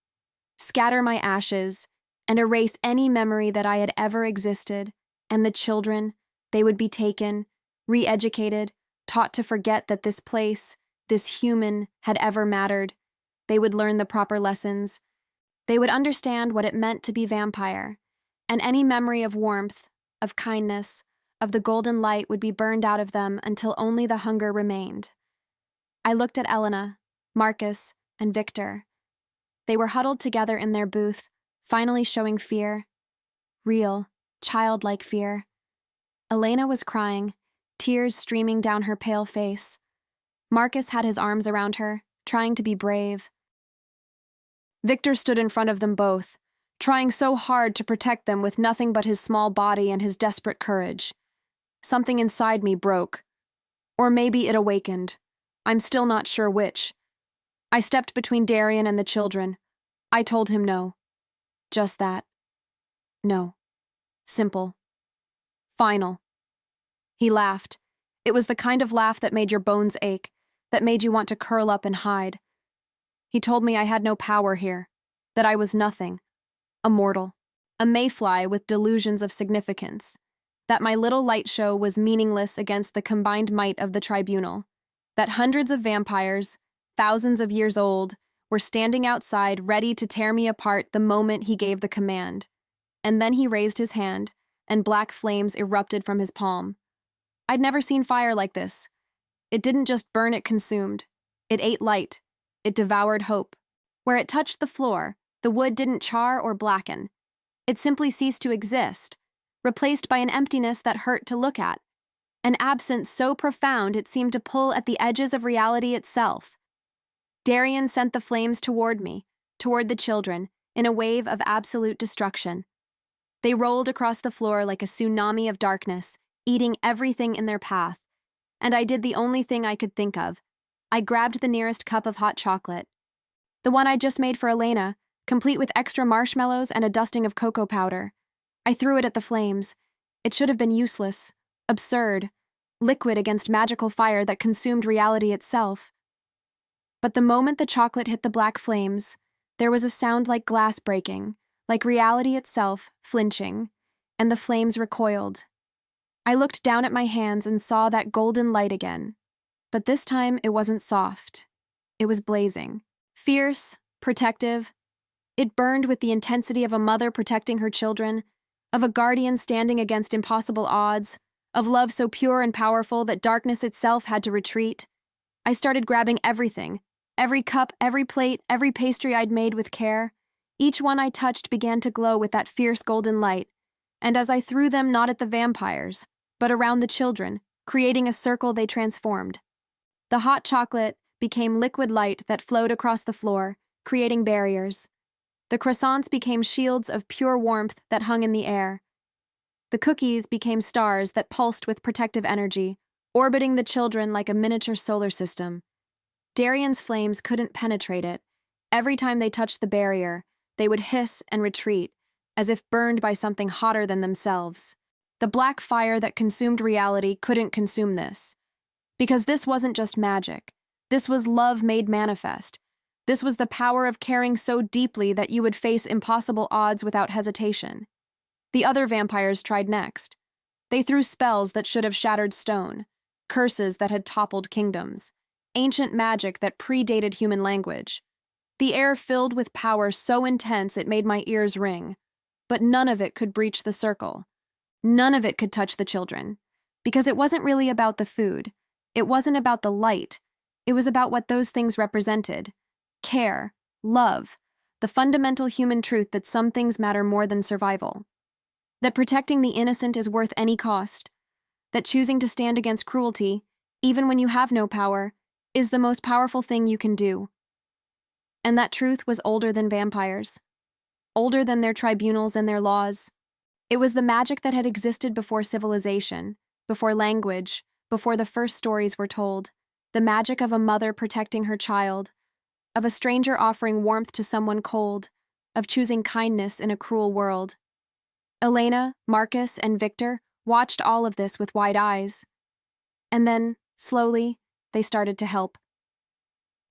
scatter my ashes, and erase any memory that I had ever existed, and the children, they would be taken, re-educated, taught to forget that this place, this human, had ever mattered. They would learn the proper lessons. They would understand what it meant to be vampire, and any memory of warmth, of kindness, of the golden light would be burned out of them until only the hunger remained. I looked at Elena, Marcus, and Victor. They were huddled together in their booth, finally showing fear. Real, childlike fear. Elena was crying, tears streaming down her pale face. Marcus had his arms around her, trying to be brave. Victor stood in front of them both, trying so hard to protect them with nothing but his small body and his desperate courage. Something inside me broke. Or maybe it awakened. I'm still not sure which. I stepped between Darian and the children. I told him no. Just that. No. Simple. Final. He laughed. It was the kind of laugh that made your bones ache, that made you want to curl up and hide. He told me I had no power here, that I was nothing, a mortal, a mayfly with delusions of significance, that my little light show was meaningless against the combined might of the tribunal, that hundreds of vampires, thousands of years old, were standing outside ready to tear me apart the moment he gave the command. And then he raised his hand, and black flames erupted from his palm. I'd never seen fire like this. It didn't just burn, it consumed. It ate light. It devoured hope. Where it touched the floor, the wood didn't char or blacken. It simply ceased to exist, replaced by an emptiness that hurt to look at, an absence so profound it seemed to pull at the edges of reality itself. Darian sent the flames toward me, toward the children, in a wave of absolute destruction. They rolled across the floor like a tsunami of darkness, eating everything in their path. And I did the only thing I could think of. I grabbed the nearest cup of hot chocolate. The one I just made for Elena, complete with extra marshmallows and a dusting of cocoa powder. I threw it at the flames. It should have been useless, absurd, liquid against magical fire that consumed reality itself. But the moment the chocolate hit the black flames, there was a sound like glass breaking, like reality itself flinching, and the flames recoiled. I looked down at my hands and saw that golden light again. But this time it wasn't soft. It was blazing. Fierce, protective. It burned with the intensity of a mother protecting her children, of a guardian standing against impossible odds, of love so pure and powerful that darkness itself had to retreat. I started grabbing everything, every cup, every plate, every pastry I'd made with care. Each one I touched began to glow with that fierce golden light, and as I threw them not at the vampires, but around the children, creating a circle they transformed. The hot chocolate became liquid light that flowed across the floor, creating barriers. The croissants became shields of pure warmth that hung in the air. The cookies became stars that pulsed with protective energy, orbiting the children like a miniature solar system. Darian's flames couldn't penetrate it. Every time they touched the barrier, they would hiss and retreat, as if burned by something hotter than themselves. The black fire that consumed reality couldn't consume this. Because this wasn't just magic. This was love made manifest. This was the power of caring so deeply that you would face impossible odds without hesitation. The other vampires tried next. They threw spells that should have shattered stone, curses that had toppled kingdoms, ancient magic that predated human language. The air filled with power so intense it made my ears ring, but none of it could breach the circle. None of it could touch the children, because it wasn't really about the food. It wasn't about the light. It was about what those things represented. Care, love, the fundamental human truth that some things matter more than survival. That protecting the innocent is worth any cost. That choosing to stand against cruelty, even when you have no power, is the most powerful thing you can do. And that truth was older than vampires. Older than their tribunals and their laws. It was the magic that had existed before civilization, before language, before the first stories were told. The magic of a mother protecting her child, of a stranger offering warmth to someone cold, of choosing kindness in a cruel world. Elena, Marcus, and Victor watched all of this with wide eyes. And then, slowly, they started to help.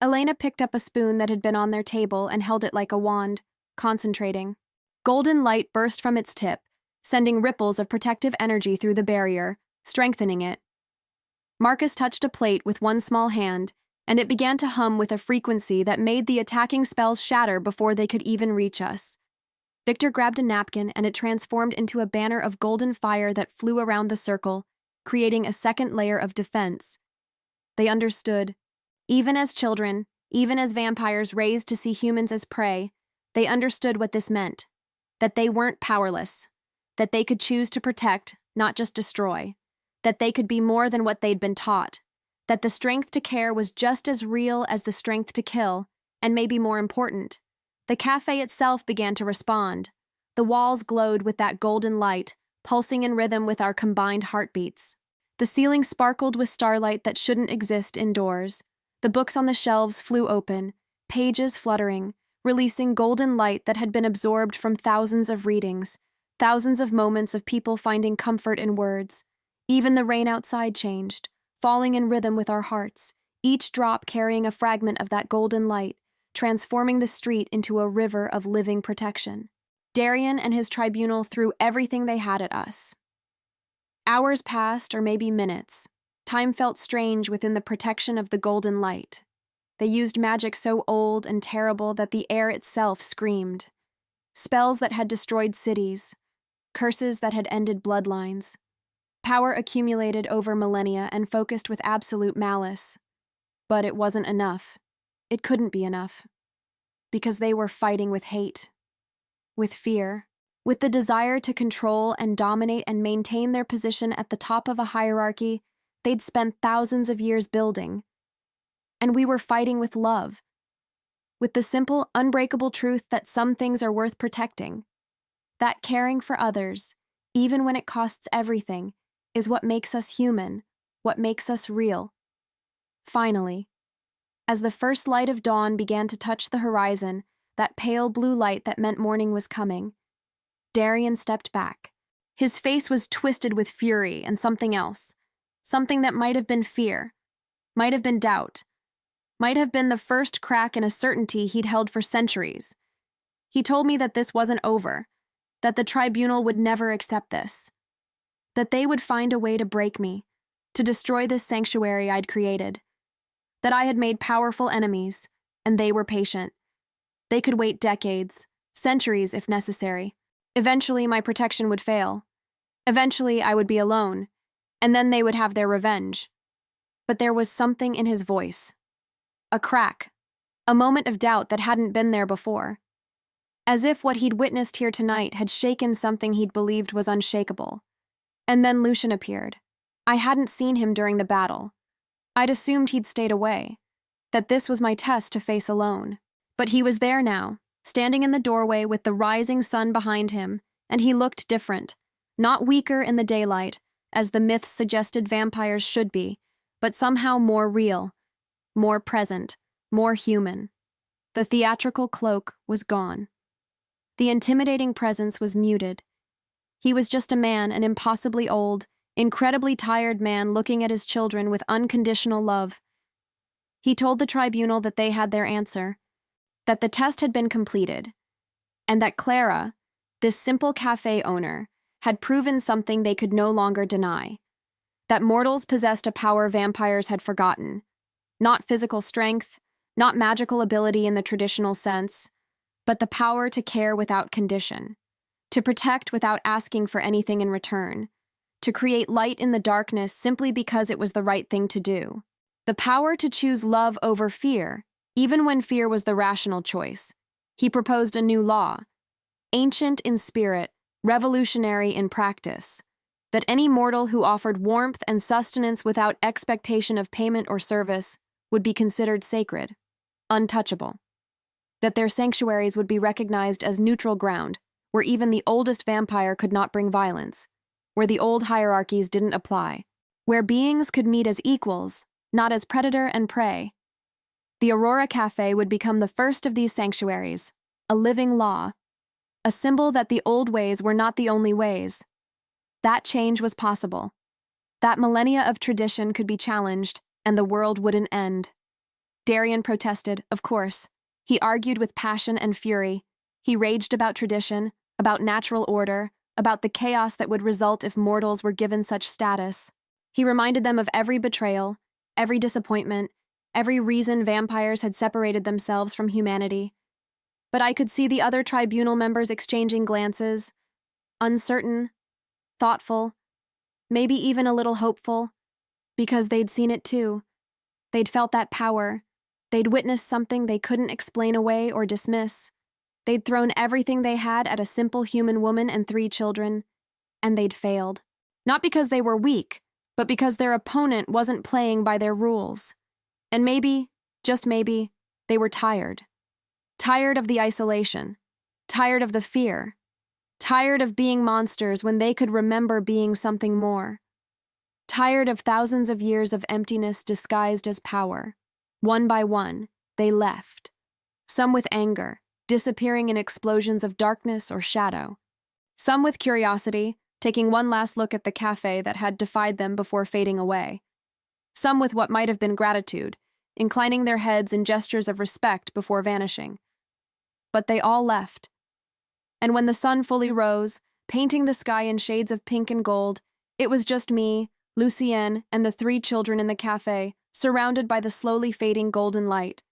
Elena picked up a spoon that had been on their table and held it like a wand, concentrating. Golden light burst from its tip, sending ripples of protective energy through the barrier, strengthening it. Marcus touched a plate with one small hand, and it began to hum with a frequency that made the attacking spells shatter before they could even reach us. Victor grabbed a napkin and it transformed into a banner of golden fire that flew around the circle, creating a second layer of defense. They understood. Even as children, even as vampires raised to see humans as prey, they understood what this meant. That they weren't powerless. That they could choose to protect, not just destroy. That they could be more than what they'd been taught. That the strength to care was just as real as the strength to kill, and maybe more important. The cafe itself began to respond. The walls glowed with that golden light, pulsing in rhythm with our combined heartbeats. The ceiling sparkled with starlight that shouldn't exist indoors. The books on the shelves flew open, pages fluttering, releasing golden light that had been absorbed from thousands of readings, thousands of moments of people finding comfort in words. Even the rain outside changed, falling in rhythm with our hearts, each drop carrying a fragment of that golden light, transforming the street into a river of living protection. Darian and his tribunal threw everything they had at us. Hours passed, or maybe minutes. Time felt strange within the protection of the golden light. They used magic so old and terrible that the air itself screamed. Spells that had destroyed cities, curses that had ended bloodlines. Power accumulated over millennia and focused with absolute malice. But it wasn't enough. It couldn't be enough. Because they were fighting with hate, with fear, with the desire to control and dominate and maintain their position at the top of a hierarchy they'd spent thousands of years building. And we were fighting with love, with the simple, unbreakable truth that some things are worth protecting, that caring for others, even when it costs everything, is what makes us human, what makes us real. Finally, as the first light of dawn began to touch the horizon, that pale blue light that meant morning was coming, Darian stepped back. His face was twisted with fury and something else, something that might have been fear, might have been doubt, might have been the first crack in a certainty he'd held for centuries. He told me that this wasn't over, that the tribunal would never accept this, that they would find a way to break me, to destroy this sanctuary I'd created, that I had made powerful enemies, and they were patient. They could wait decades, centuries if necessary. Eventually, my protection would fail. Eventually, I would be alone, and then they would have their revenge. But there was something in his voice. A crack. A moment of doubt that hadn't been there before. As if what he'd witnessed here tonight had shaken something he'd believed was unshakable. And then Lucian appeared. I hadn't seen him during the battle. I'd assumed he'd stayed away, that this was my test to face alone. But he was there now, standing in the doorway with the rising sun behind him, and he looked different, not weaker in the daylight, as the myths suggested vampires should be, but somehow more real, more present, more human. The theatrical cloak was gone. The intimidating presence was muted. He was just a man, an impossibly old, incredibly tired man looking at his children with unconditional love. He told the tribunal that they had their answer, that the test had been completed, and that Clara, this simple cafe owner, had proven something they could no longer deny, that mortals possessed a power vampires had forgotten, not physical strength, not magical ability in the traditional sense, but the power to care without condition, to protect without asking for anything in return, to create light in the darkness simply because it was the right thing to do, the power to choose love over fear, even when fear was the rational choice. He proposed a new law, ancient in spirit, revolutionary in practice, that any mortal who offered warmth and sustenance without expectation of payment or service would be considered sacred, untouchable, that their sanctuaries would be recognized as neutral ground, where even the oldest vampire could not bring violence, where the old hierarchies didn't apply, where beings could meet as equals, not as predator and prey. The Aurora Cafe would become the first of these sanctuaries, a living law, a symbol that the old ways were not the only ways. That change was possible. That millennia of tradition could be challenged, and the world wouldn't end. Darian protested, of course. He argued with passion and fury. He raged about tradition, about natural order, about the chaos that would result if mortals were given such status. He reminded them of every betrayal, every disappointment, every reason vampires had separated themselves from humanity. But I could see the other tribunal members exchanging glances, uncertain, thoughtful, maybe even a little hopeful, because they'd seen it too. They'd felt that power. They'd witnessed something they couldn't explain away or dismiss. They'd thrown everything they had at a simple human woman and 3 children, and they'd failed. Not because they were weak, but because their opponent wasn't playing by their rules. And maybe, just maybe, they were tired. Tired of the isolation. Tired of the fear. Tired of being monsters when they could remember being something more. Tired of thousands of years of emptiness disguised as power. One by one, they left. Some with anger, disappearing in explosions of darkness or shadow. Some with curiosity, taking one last look at the cafe that had defied them before fading away. Some with what might have been gratitude, inclining their heads in gestures of respect before vanishing. But they all left. And when the sun fully rose, painting the sky in shades of pink and gold, it was just me, Lucienne, and the 3 children in the cafe, surrounded by the slowly fading golden light.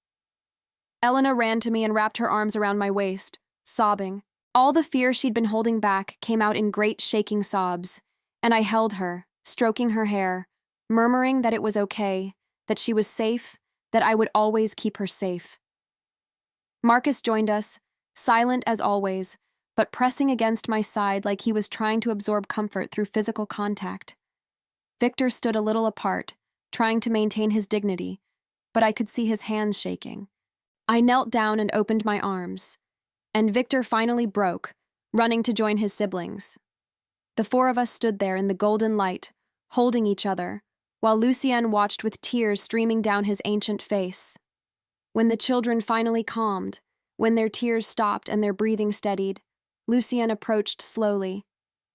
Elena ran to me and wrapped her arms around my waist, sobbing. All the fear she'd been holding back came out in great shaking sobs, and I held her, stroking her hair, murmuring that it was okay, that she was safe, that I would always keep her safe. Marcus joined us, silent as always, but pressing against my side like he was trying to absorb comfort through physical contact. Victor stood a little apart, trying to maintain his dignity, but I could see his hands shaking. I knelt down and opened my arms, and Victor finally broke, running to join his siblings. The 4 of us stood there in the golden light, holding each other, while Lucienne watched with tears streaming down his ancient face. When the children finally calmed, when their tears stopped and their breathing steadied, Lucienne approached slowly.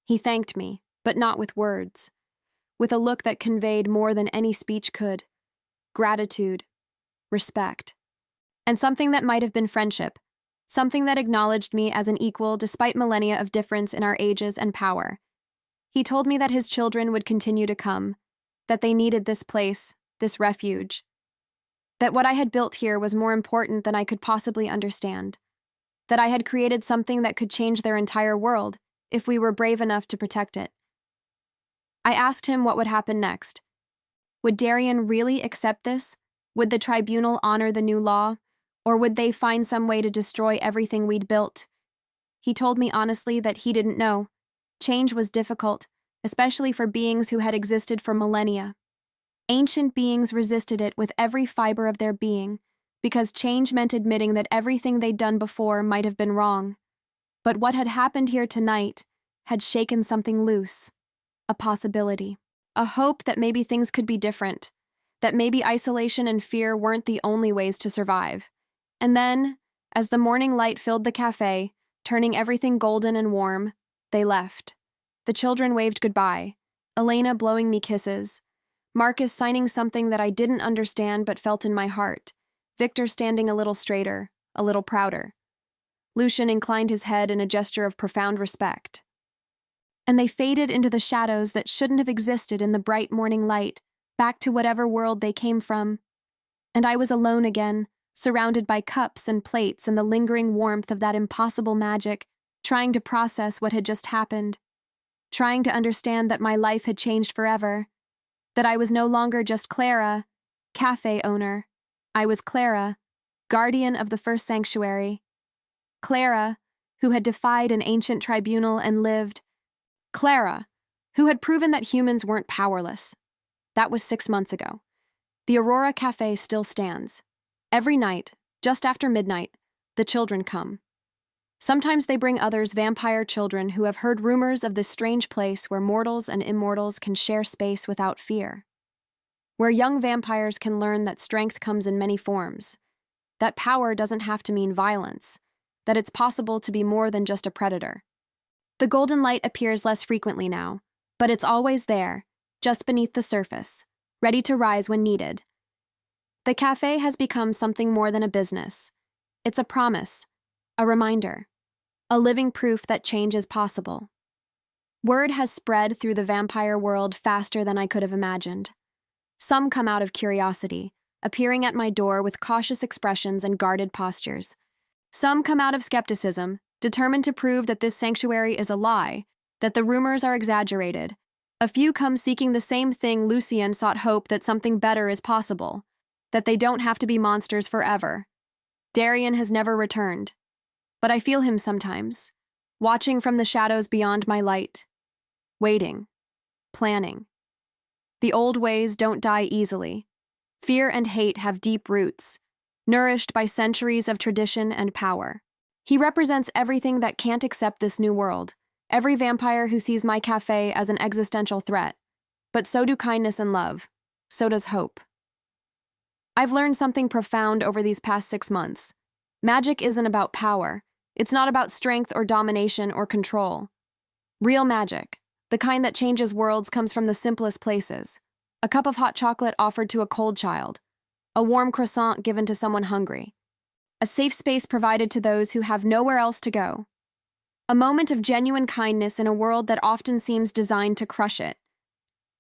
He thanked me, but not with words, with a look that conveyed more than any speech could: gratitude, respect, and something that might have been friendship, something that acknowledged me as an equal despite millennia of difference in our ages and power. He told me that his children would continue to come, that they needed this place, this refuge, that what I had built here was more important than I could possibly understand. that I had created something that could change their entire world if we were brave enough to protect it. I asked him what would happen next. Would Darien really accept this? Would the tribunal honor the new law? Or would they find some way to destroy everything we'd built? He told me honestly that he didn't know. Change was difficult, especially for beings who had existed for millennia. Ancient beings resisted it with every fiber of their being, because change meant admitting that everything they'd done before might have been wrong. But what had happened here tonight had shaken something loose. A possibility. A hope that maybe things could be different. That maybe isolation and fear weren't the only ways to survive. And then, as the morning light filled the cafe, turning everything golden and warm, they left. The children waved goodbye, Elena blowing me kisses, Marcus signing something that I didn't understand but felt in my heart, Victor standing a little straighter, a little prouder. Lucian inclined his head in a gesture of profound respect. And they faded into the shadows that shouldn't have existed in the bright morning light, back to whatever world they came from. And I was alone again, surrounded by cups and plates and the lingering warmth of that impossible magic, trying to process what had just happened, trying to understand that my life had changed forever, that I was no longer just Clara, cafe owner. I was Clara, guardian of the first sanctuary. Clara, who had defied an ancient tribunal and lived. Clara, who had proven that humans weren't powerless. That was 6 months ago. The Aurora Cafe still stands. Every night, just after midnight, the children come. Sometimes they bring others vampire children who have heard rumors of this strange place where mortals and immortals can share space without fear. Where young vampires can learn that strength comes in many forms, that power doesn't have to mean violence, that it's possible to be more than just a predator. The golden light appears less frequently now, but it's always there, just beneath the surface, ready to rise when needed. The cafe has become something more than a business. It's a promise, a reminder, a living proof that change is possible. Word has spread through the vampire world faster than I could have imagined. Some come out of curiosity, appearing at my door with cautious expressions and guarded postures. Some come out of skepticism, determined to prove that this sanctuary is a lie, that the rumors are exaggerated. A few come seeking the same thing Lucien sought, hope that something better is possible, that they don't have to be monsters forever. Darien has never returned, but I feel him sometimes, watching from the shadows beyond my light, waiting, planning. The old ways don't die easily. Fear and hate have deep roots, nourished by centuries of tradition and power. He represents everything that can't accept this new world, every vampire who sees my cafe as an existential threat. But so do kindness and love. So does hope. I've learned something profound over these past 6 months. Magic isn't about power. It's not about strength or domination or control. Real magic, the kind that changes worlds, comes from the simplest places. A cup of hot chocolate offered to a cold child. A warm croissant given to someone hungry. A safe space provided to those who have nowhere else to go. A moment of genuine kindness in a world that often seems designed to crush it.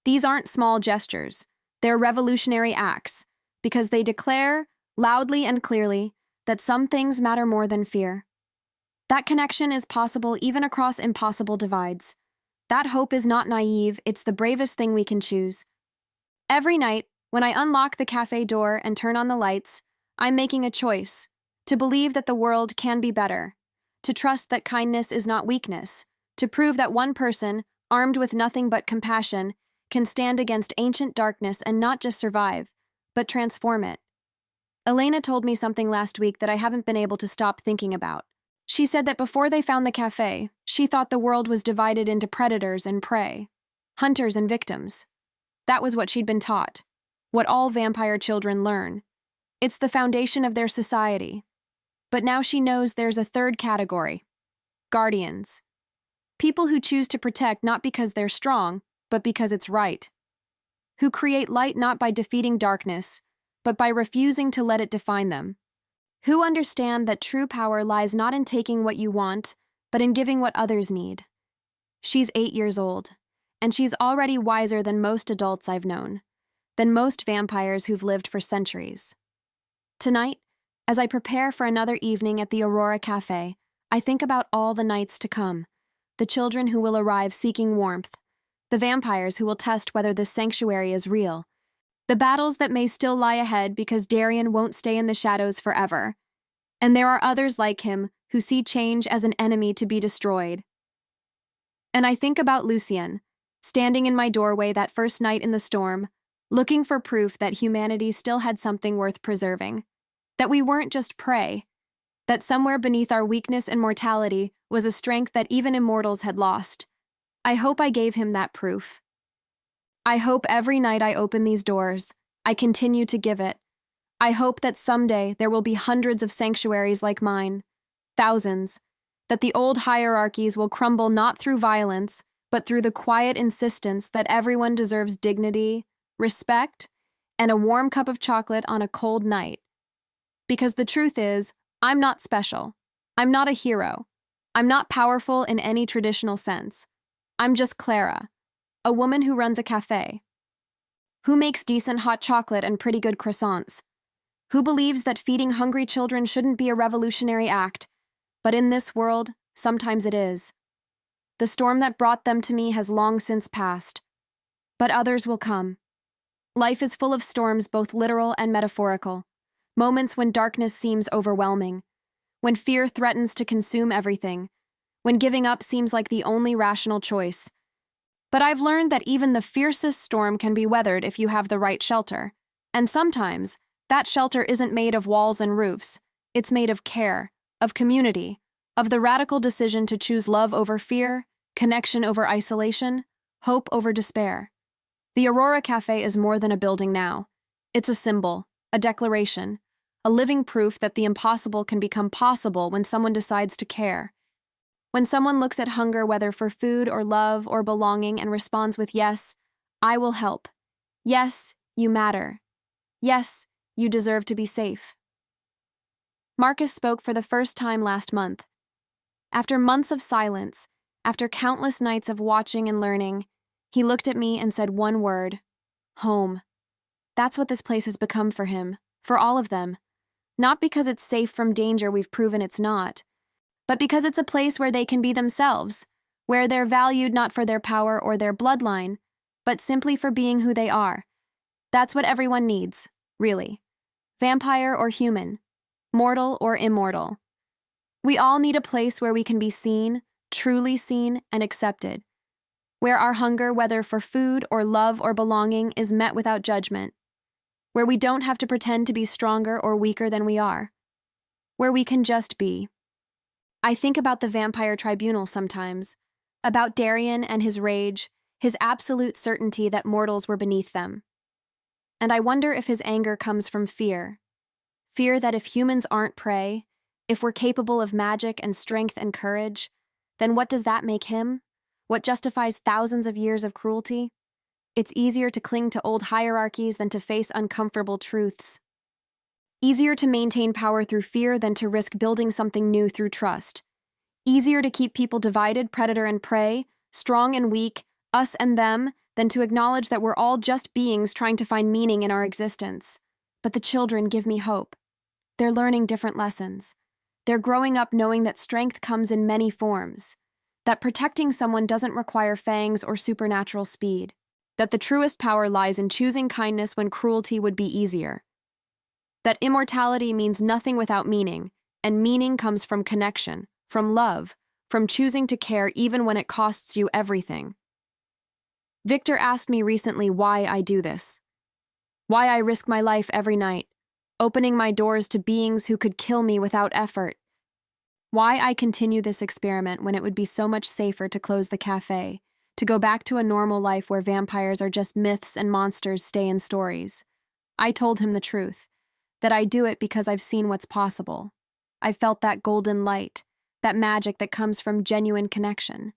These aren't small gestures. They're revolutionary acts, because they declare, loudly and clearly, that some things matter more than fear. That connection is possible even across impossible divides. That hope is not naive, it's the bravest thing we can choose. Every night, when I unlock the cafe door and turn on the lights, I'm making a choice, to believe that the world can be better, to trust that kindness is not weakness, to prove that one person, armed with nothing but compassion, can stand against ancient darkness and not just survive, but transform it. Elena told me something last week that I haven't been able to stop thinking about. She said that before they found the cafe, she thought the world was divided into predators and prey, hunters and victims. That was what she'd been taught, what all vampire children learn. It's the foundation of their society. But now she knows there's a third category: guardians. People who choose to protect not because they're strong, but because it's right. Who create light not by defeating darkness, but by refusing to let it define them. Who understand that true power lies not in taking what you want, but in giving what others need. She's 8 years old, and she's already wiser than most adults I've known, than most vampires who've lived for centuries. Tonight, As I prepare for another evening at the Aurora Cafe, I think about all the nights to come, the children who will arrive seeking warmth, the vampires who will test whether this sanctuary is real, the battles that may still lie ahead because Darian won't stay in the shadows forever. And there are others like him who see change as an enemy to be destroyed. And I think about Lucien, standing in my doorway that first night in the storm, looking for proof that humanity still had something worth preserving, that we weren't just prey, that somewhere beneath our weakness and mortality was a strength that even immortals had lost. I hope I gave him that proof. I hope every night I open these doors, I continue to give it. I hope that someday there will be hundreds of sanctuaries like mine, thousands, that the old hierarchies will crumble not through violence, but through the quiet insistence that everyone deserves dignity, respect, and a warm cup of chocolate on a cold night. Because the truth is, I'm not special. I'm not a hero. I'm not powerful in any traditional sense. I'm just Clara, a woman who runs a cafe, who makes decent hot chocolate and pretty good croissants, who believes that feeding hungry children shouldn't be a revolutionary act, but in this world, sometimes it is. The storm that brought them to me has long since passed, but others will come. Life is full of storms, both literal and metaphorical, moments when darkness seems overwhelming, when fear threatens to consume everything, when giving up seems like the only rational choice. But I've learned that even the fiercest storm can be weathered if you have the right shelter. And sometimes, that shelter isn't made of walls and roofs. It's made of care, of community, of the radical decision to choose love over fear, connection over isolation, hope over despair. The Aurora Cafe is more than a building now. It's a symbol, a declaration, a living proof that the impossible can become possible when someone decides to care. When someone looks at hunger, whether for food or love or belonging, and responds with, yes, I will help. Yes, you matter. Yes, you deserve to be safe. Marcus spoke for the first time last month. After months of silence, after countless nights of watching and learning, he looked at me and said one word: home. That's what this place has become for him, for all of them. Not because it's safe from danger, we've proven it's not, but because it's a place where they can be themselves, where they're valued not for their power or their bloodline, but simply for being who they are. That's what everyone needs, really. Vampire or human, mortal or immortal. We all need a place where we can be seen, truly seen, and accepted, where our hunger, whether for food or love or belonging, is met without judgment, where we don't have to pretend to be stronger or weaker than we are, where we can just be. I think about the vampire tribunal sometimes, about Darian and his rage, his absolute certainty that mortals were beneath them. And I wonder if his anger comes from fear. Fear that if humans aren't prey, if we're capable of magic and strength and courage, then what does that make him? What justifies thousands of years of cruelty? It's easier to cling to old hierarchies than to face uncomfortable truths. Easier to maintain power through fear than to risk building something new through trust. Easier to keep people divided, predator and prey, strong and weak, us and them, than to acknowledge that we're all just beings trying to find meaning in our existence. But the children give me hope. They're learning different lessons. They're growing up knowing that strength comes in many forms, that protecting someone doesn't require fangs or supernatural speed, that the truest power lies in choosing kindness when cruelty would be easier, that immortality means nothing without meaning, and meaning comes from connection, from love, from choosing to care even when it costs you everything. Victor asked me recently why I do this, why I risk my life every night, opening my doors to beings who could kill me without effort, why I continue this experiment when it would be so much safer to close the cafe, to go back to a normal life where vampires are just myths and monsters stay in stories. I told him the truth, that I do it because I've seen what's possible. I've felt that golden light, that magic that comes from genuine connection.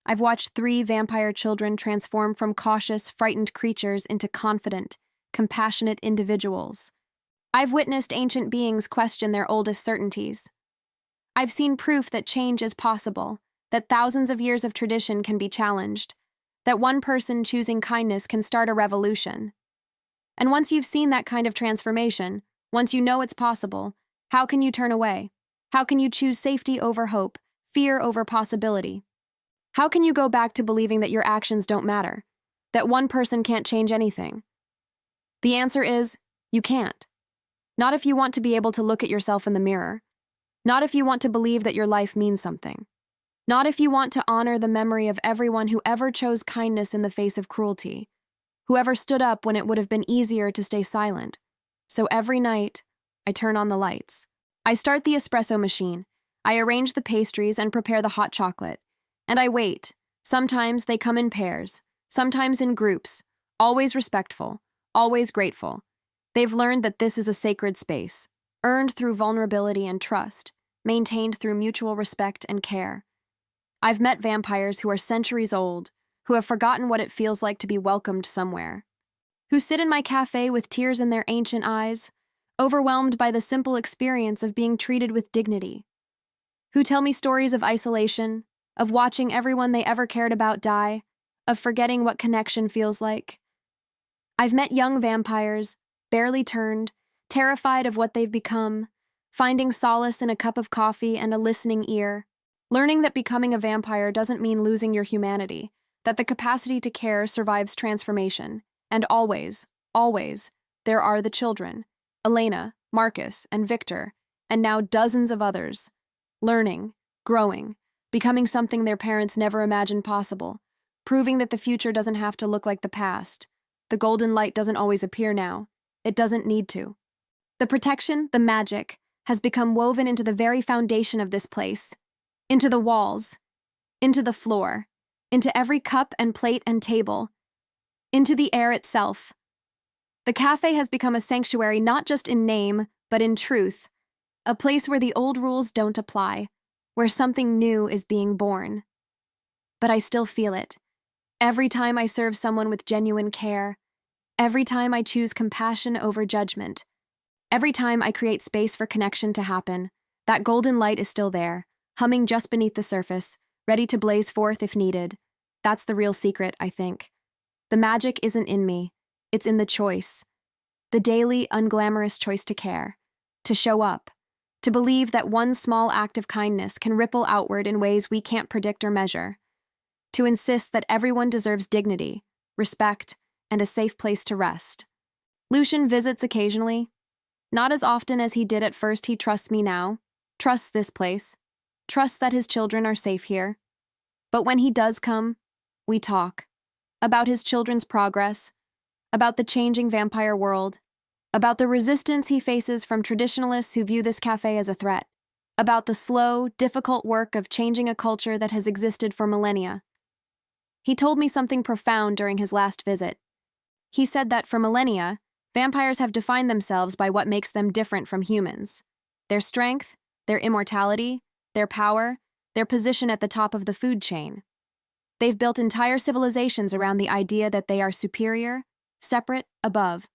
I've watched 3 vampire children transform from cautious, frightened creatures into confident, compassionate individuals. I've witnessed ancient beings question their oldest certainties. I've seen proof that change is possible, that thousands of years of tradition can be challenged, that one person choosing kindness can start a revolution. And once you've seen that kind of transformation, once you know it's possible, How can you turn away? How can you choose safety over hope, fear over possibility? How can you go back to believing that your actions don't matter, that one person can't change anything? The answer is, you can't. Not if you want to be able to look at yourself in the mirror. Not if you want to believe that your life means something. Not if you want to honor the memory of everyone who ever chose kindness in the face of cruelty, whoever stood up when it would have been easier to stay silent. So every night, I turn on the lights. I start the espresso machine. I arrange the pastries and prepare the hot chocolate. And I wait. Sometimes they come in pairs, sometimes in groups, always respectful, always grateful. They've learned that this is a sacred space, earned through vulnerability and trust, maintained through mutual respect and care. I've met vampires who are centuries old, who have forgotten what it feels like to be welcomed somewhere, who sit in my cafe with tears in their ancient eyes, overwhelmed by the simple experience of being treated with dignity, who tell me stories of isolation, of watching everyone they ever cared about die, of forgetting what connection feels like. I've met young vampires, barely turned, terrified of what they've become, finding solace in a cup of coffee and a listening ear, learning that becoming a vampire doesn't mean losing your humanity, that the capacity to care survives transformation, and always, always, there are the children, Elena, Marcus, and Victor, and now dozens of others, learning, growing, becoming something their parents never imagined possible, proving that the future doesn't have to look like the past. The golden light doesn't always appear now. It doesn't need to. The protection, the magic, has become woven into the very foundation of this place, into the walls, into the floor, into every cup and plate and table, into the air itself. The cafe has become a sanctuary not just in name, but in truth, a place where the old rules don't apply, where something new is being born. But I still feel it. Every time I serve someone with genuine care, every time I choose compassion over judgment, every time I create space for connection to happen, that golden light is still there, humming just beneath the surface, ready to blaze forth if needed. That's the real secret, I think. The magic isn't in me, it's in the choice. The daily, unglamorous choice to care, to show up, to believe that one small act of kindness can ripple outward in ways we can't predict or measure, to insist that everyone deserves dignity, respect, and a safe place to rest. Lucian visits occasionally. Not as often as he did at first. He trusts me now, trusts this place, trusts that his children are safe here. But when he does come, we talk. About his children's progress, about the changing vampire world, about the resistance he faces from traditionalists who view this cafe as a threat, about the slow, difficult work of changing a culture that has existed for millennia. He told me something profound during his last visit. He said that for millennia, vampires have defined themselves by what makes them different from humans: their strength, their immortality, their power, their position at the top of the food chain. They've built entire civilizations around the idea that they are superior, separate, above,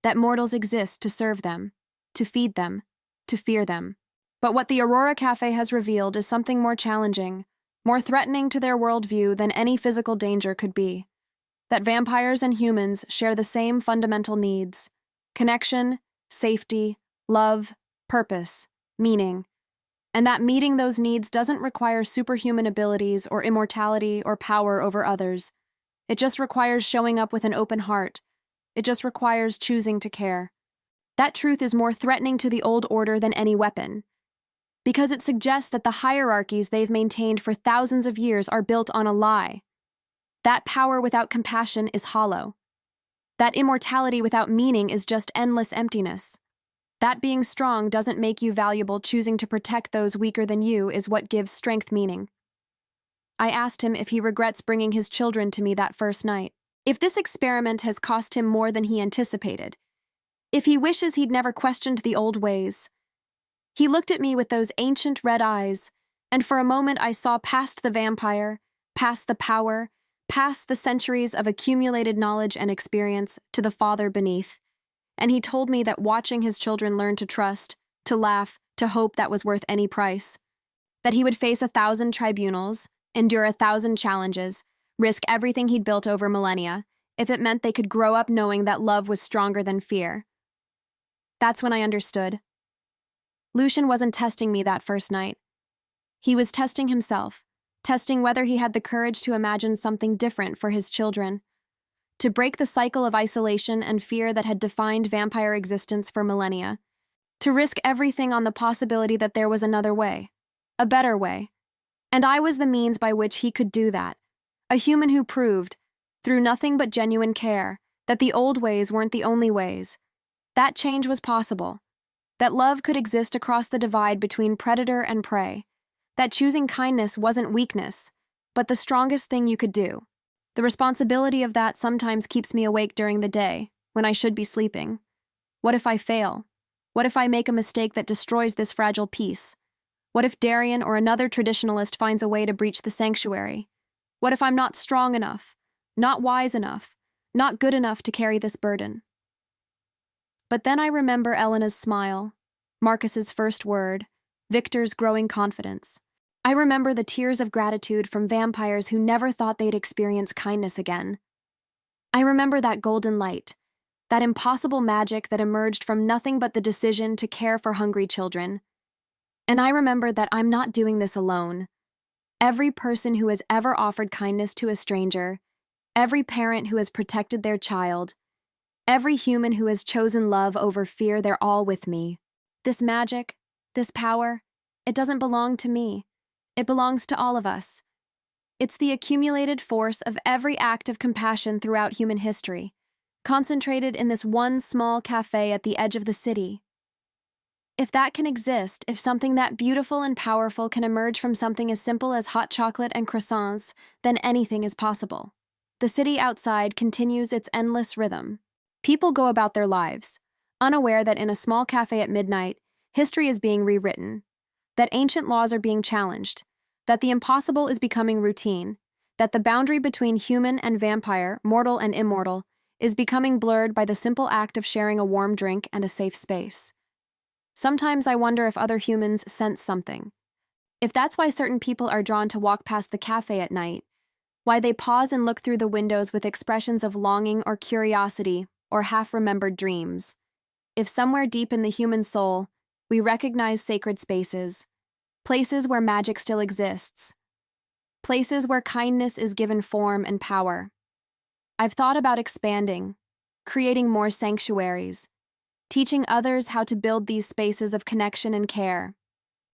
that mortals exist to serve them, to feed them, to fear them. But what the Aurora Cafe has revealed is something more challenging, more threatening to their worldview than any physical danger could be. That vampires and humans share the same fundamental needs: connection, safety, love, purpose, meaning. And that meeting those needs doesn't require superhuman abilities or immortality or power over others. It just requires showing up with an open heart. It just requires choosing to care. That truth is more threatening to the old order than any weapon, because it suggests that the hierarchies they've maintained for thousands of years are built on a lie. That power without compassion is hollow. That immortality without meaning is just endless emptiness. That being strong doesn't make you valuable. Choosing to protect those weaker than you is what gives strength meaning. I asked him if he regrets bringing his children to me that first night. If this experiment has cost him more than he anticipated. If he wishes he'd never questioned the old ways. He looked at me with those ancient red eyes, and for a moment I saw past the vampire, past the power, past the centuries of accumulated knowledge and experience to the father beneath. And he told me that watching his children learn to trust, to laugh, to hope that was worth any price. That he would face 1,000 tribunals, endure 1,000 challenges, risk everything he'd built over millennia, if it meant they could grow up knowing that love was stronger than fear. That's when I understood. Lucian wasn't testing me that first night. He was testing himself, testing whether he had the courage to imagine something different for his children, to break the cycle of isolation and fear that had defined vampire existence for millennia, to risk everything on the possibility that there was another way, a better way. And I was the means by which he could do that, a human who proved, through nothing but genuine care, that the old ways weren't the only ways, that change was possible, that love could exist across the divide between predator and prey, that choosing kindness wasn't weakness, but the strongest thing you could do. The responsibility of that sometimes keeps me awake during the day, when I should be sleeping. What if I fail? What if I make a mistake that destroys this fragile peace? What if Darian or another traditionalist finds a way to breach the sanctuary? What if I'm not strong enough, not wise enough, not good enough to carry this burden? But then I remember Elena's smile, Marcus's first word, Victor's growing confidence. I remember the tears of gratitude from vampires who never thought they'd experience kindness again. I remember that golden light, that impossible magic that emerged from nothing but the decision to care for hungry children. And I remember that I'm not doing this alone. Every person who has ever offered kindness to a stranger, every parent who has protected their child, every human who has chosen love over fear, they're all with me. This magic, this power, it doesn't belong to me. It belongs to all of us. It's the accumulated force of every act of compassion throughout human history, concentrated in this one small cafe at the edge of the city. If that can exist, if something that beautiful and powerful can emerge from something as simple as hot chocolate and croissants, then anything is possible. The city outside continues its endless rhythm. People go about their lives, unaware that in a small cafe at midnight, history is being rewritten, that ancient laws are being challenged, that the impossible is becoming routine, that the boundary between human and vampire, mortal and immortal, is becoming blurred by the simple act of sharing a warm drink and a safe space. Sometimes I wonder if other humans sense something. If that's why certain people are drawn to walk past the cafe at night, why they pause and look through the windows with expressions of longing or curiosity or half-remembered dreams. If somewhere deep in the human soul, we recognize sacred spaces, places where magic still exists, places where kindness is given form and power. I've thought about expanding, creating more sanctuaries, teaching others how to build these spaces of connection and care,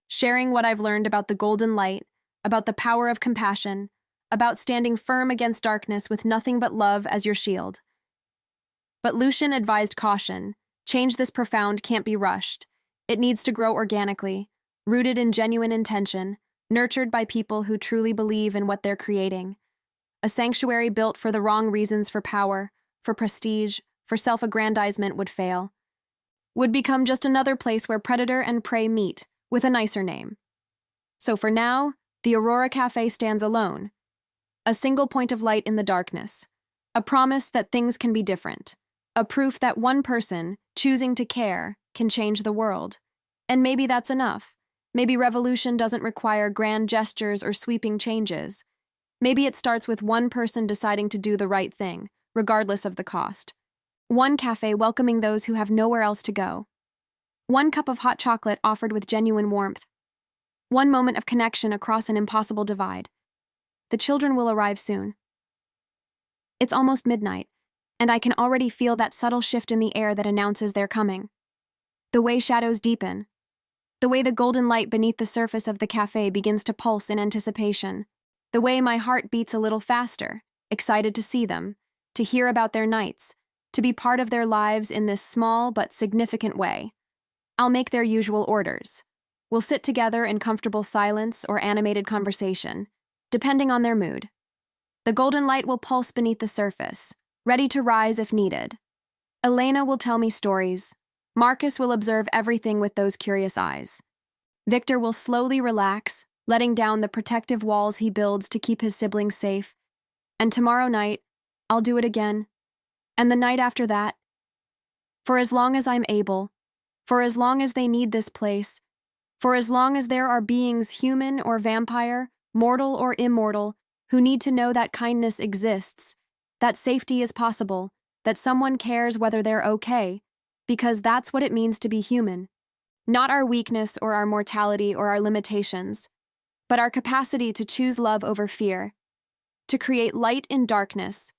sharing what I've learned about the golden light, about the power of compassion, about standing firm against darkness with nothing but love as your shield. But Lucian advised caution. Change this profound can't be rushed. It needs to grow organically, rooted in genuine intention, nurtured by people who truly believe in what they're creating. A sanctuary built for the wrong reasons, for power, for prestige, for self-aggrandizement would fail. Would become just another place where predator and prey meet, with a nicer name. So for now, the Aurora Cafe stands alone. A single point of light in the darkness. A promise that things can be different. A proof that one person, choosing to care, can change the world. And maybe that's enough. Maybe revolution doesn't require grand gestures or sweeping changes. Maybe it starts with one person deciding to do the right thing, regardless of the cost. One cafe welcoming those who have nowhere else to go. One cup of hot chocolate offered with genuine warmth. One moment of connection across an impossible divide. The children will arrive soon. It's almost midnight, and I can already feel that subtle shift in the air that announces their coming. The way shadows deepen. The way the golden light beneath the surface of the cafe begins to pulse in anticipation. The way my heart beats a little faster, excited to see them, to hear about their nights, to be part of their lives in this small but significant way. I'll make their usual orders. We'll sit together in comfortable silence or animated conversation, depending on their mood. The golden light will pulse beneath the surface, ready to rise if needed. Elena will tell me stories. Marcus will observe everything with those curious eyes. Victor will slowly relax, letting down the protective walls he builds to keep his siblings safe. And tomorrow night, I'll do it again. And the night after that. For as long as I'm able, for as long as they need this place, for as long as there are beings, human or vampire, mortal or immortal, who need to know that kindness exists, that safety is possible, that someone cares whether they're okay, because that's what it means to be human. Not our weakness or our mortality or our limitations, but our capacity to choose love over fear, to create light in darkness,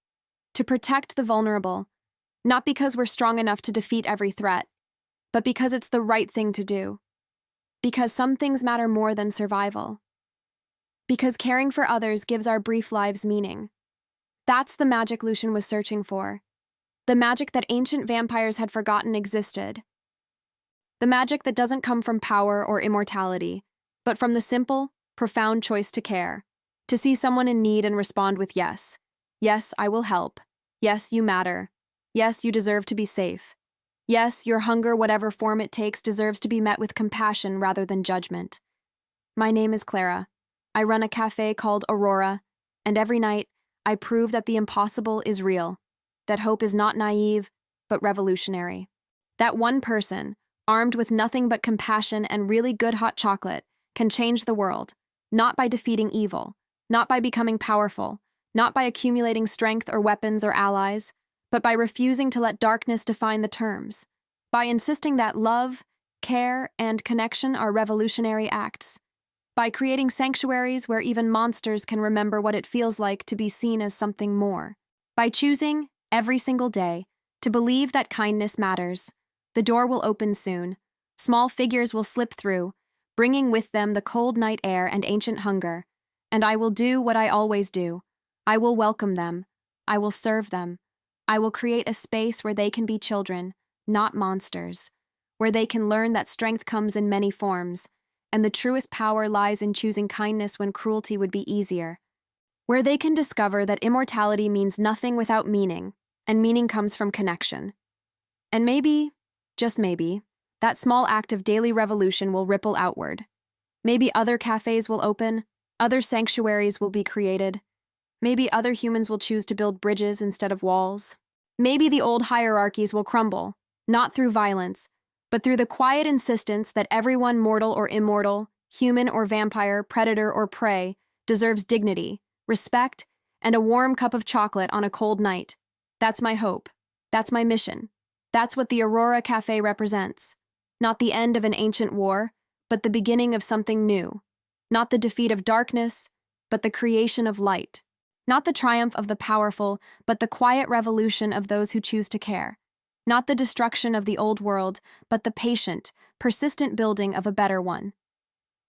to protect the vulnerable, not because we're strong enough to defeat every threat, but because it's the right thing to do. Because some things matter more than survival. Because caring for others gives our brief lives meaning. That's the magic Lucian was searching for. The magic that ancient vampires had forgotten existed. The magic that doesn't come from power or immortality, but from the simple, profound choice to care. To see someone in need and respond with yes. Yes, I will help. Yes, you matter. Yes, you deserve to be safe. Yes, your hunger, whatever form it takes, deserves to be met with compassion rather than judgment. My name is Clara. I run a cafe called Aurora, and every night, I prove that the impossible is real, that hope is not naive, but revolutionary. That one person, armed with nothing but compassion and really good hot chocolate, can change the world, not by defeating evil, not by becoming powerful, not by accumulating strength or weapons or allies, but by refusing to let darkness define the terms, by insisting that love, care, and connection are revolutionary acts, by creating sanctuaries where even monsters can remember what it feels like to be seen as something more, by choosing, every single day, to believe that kindness matters. The door will open soon. Small figures will slip through, bringing with them the cold night air and ancient hunger, and I will do what I always do. I will welcome them. I will serve them. I will create a space where they can be children, not monsters, where they can learn that strength comes in many forms, and the truest power lies in choosing kindness when cruelty would be easier, where they can discover that immortality means nothing without meaning, and meaning comes from connection. And maybe, just maybe, that small act of daily revolution will ripple outward. Maybe other cafes will open, other sanctuaries will be created. Maybe other humans will choose to build bridges instead of walls. Maybe the old hierarchies will crumble, not through violence, but through the quiet insistence that everyone, mortal or immortal, human or vampire, predator or prey, deserves dignity, respect, and a warm cup of chocolate on a cold night. That's my hope. That's my mission. That's what the Aurora Cafe represents. Not the end of an ancient war, but the beginning of something new. Not the defeat of darkness, but the creation of light. Not the triumph of the powerful, but the quiet revolution of those who choose to care. Not the destruction of the old world, but the patient, persistent building of a better one.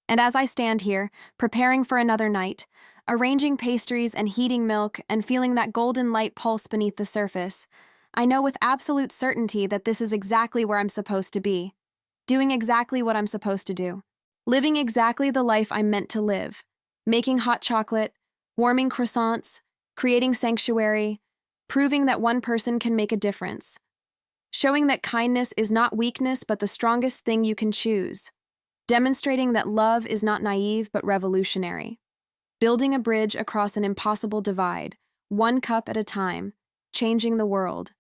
And as I stand here, preparing for another night, arranging pastries and heating milk and feeling that golden light pulse beneath the surface, I know with absolute certainty that this is exactly where I'm supposed to be. Doing exactly what I'm supposed to do. Living exactly the life I'm meant to live. Making hot chocolate, warming croissants, creating sanctuary, proving that one person can make a difference. Showing that kindness is not weakness but the strongest thing you can choose. Demonstrating that love is not naive but revolutionary. Building a bridge across an impossible divide, one cup at a time, changing the world.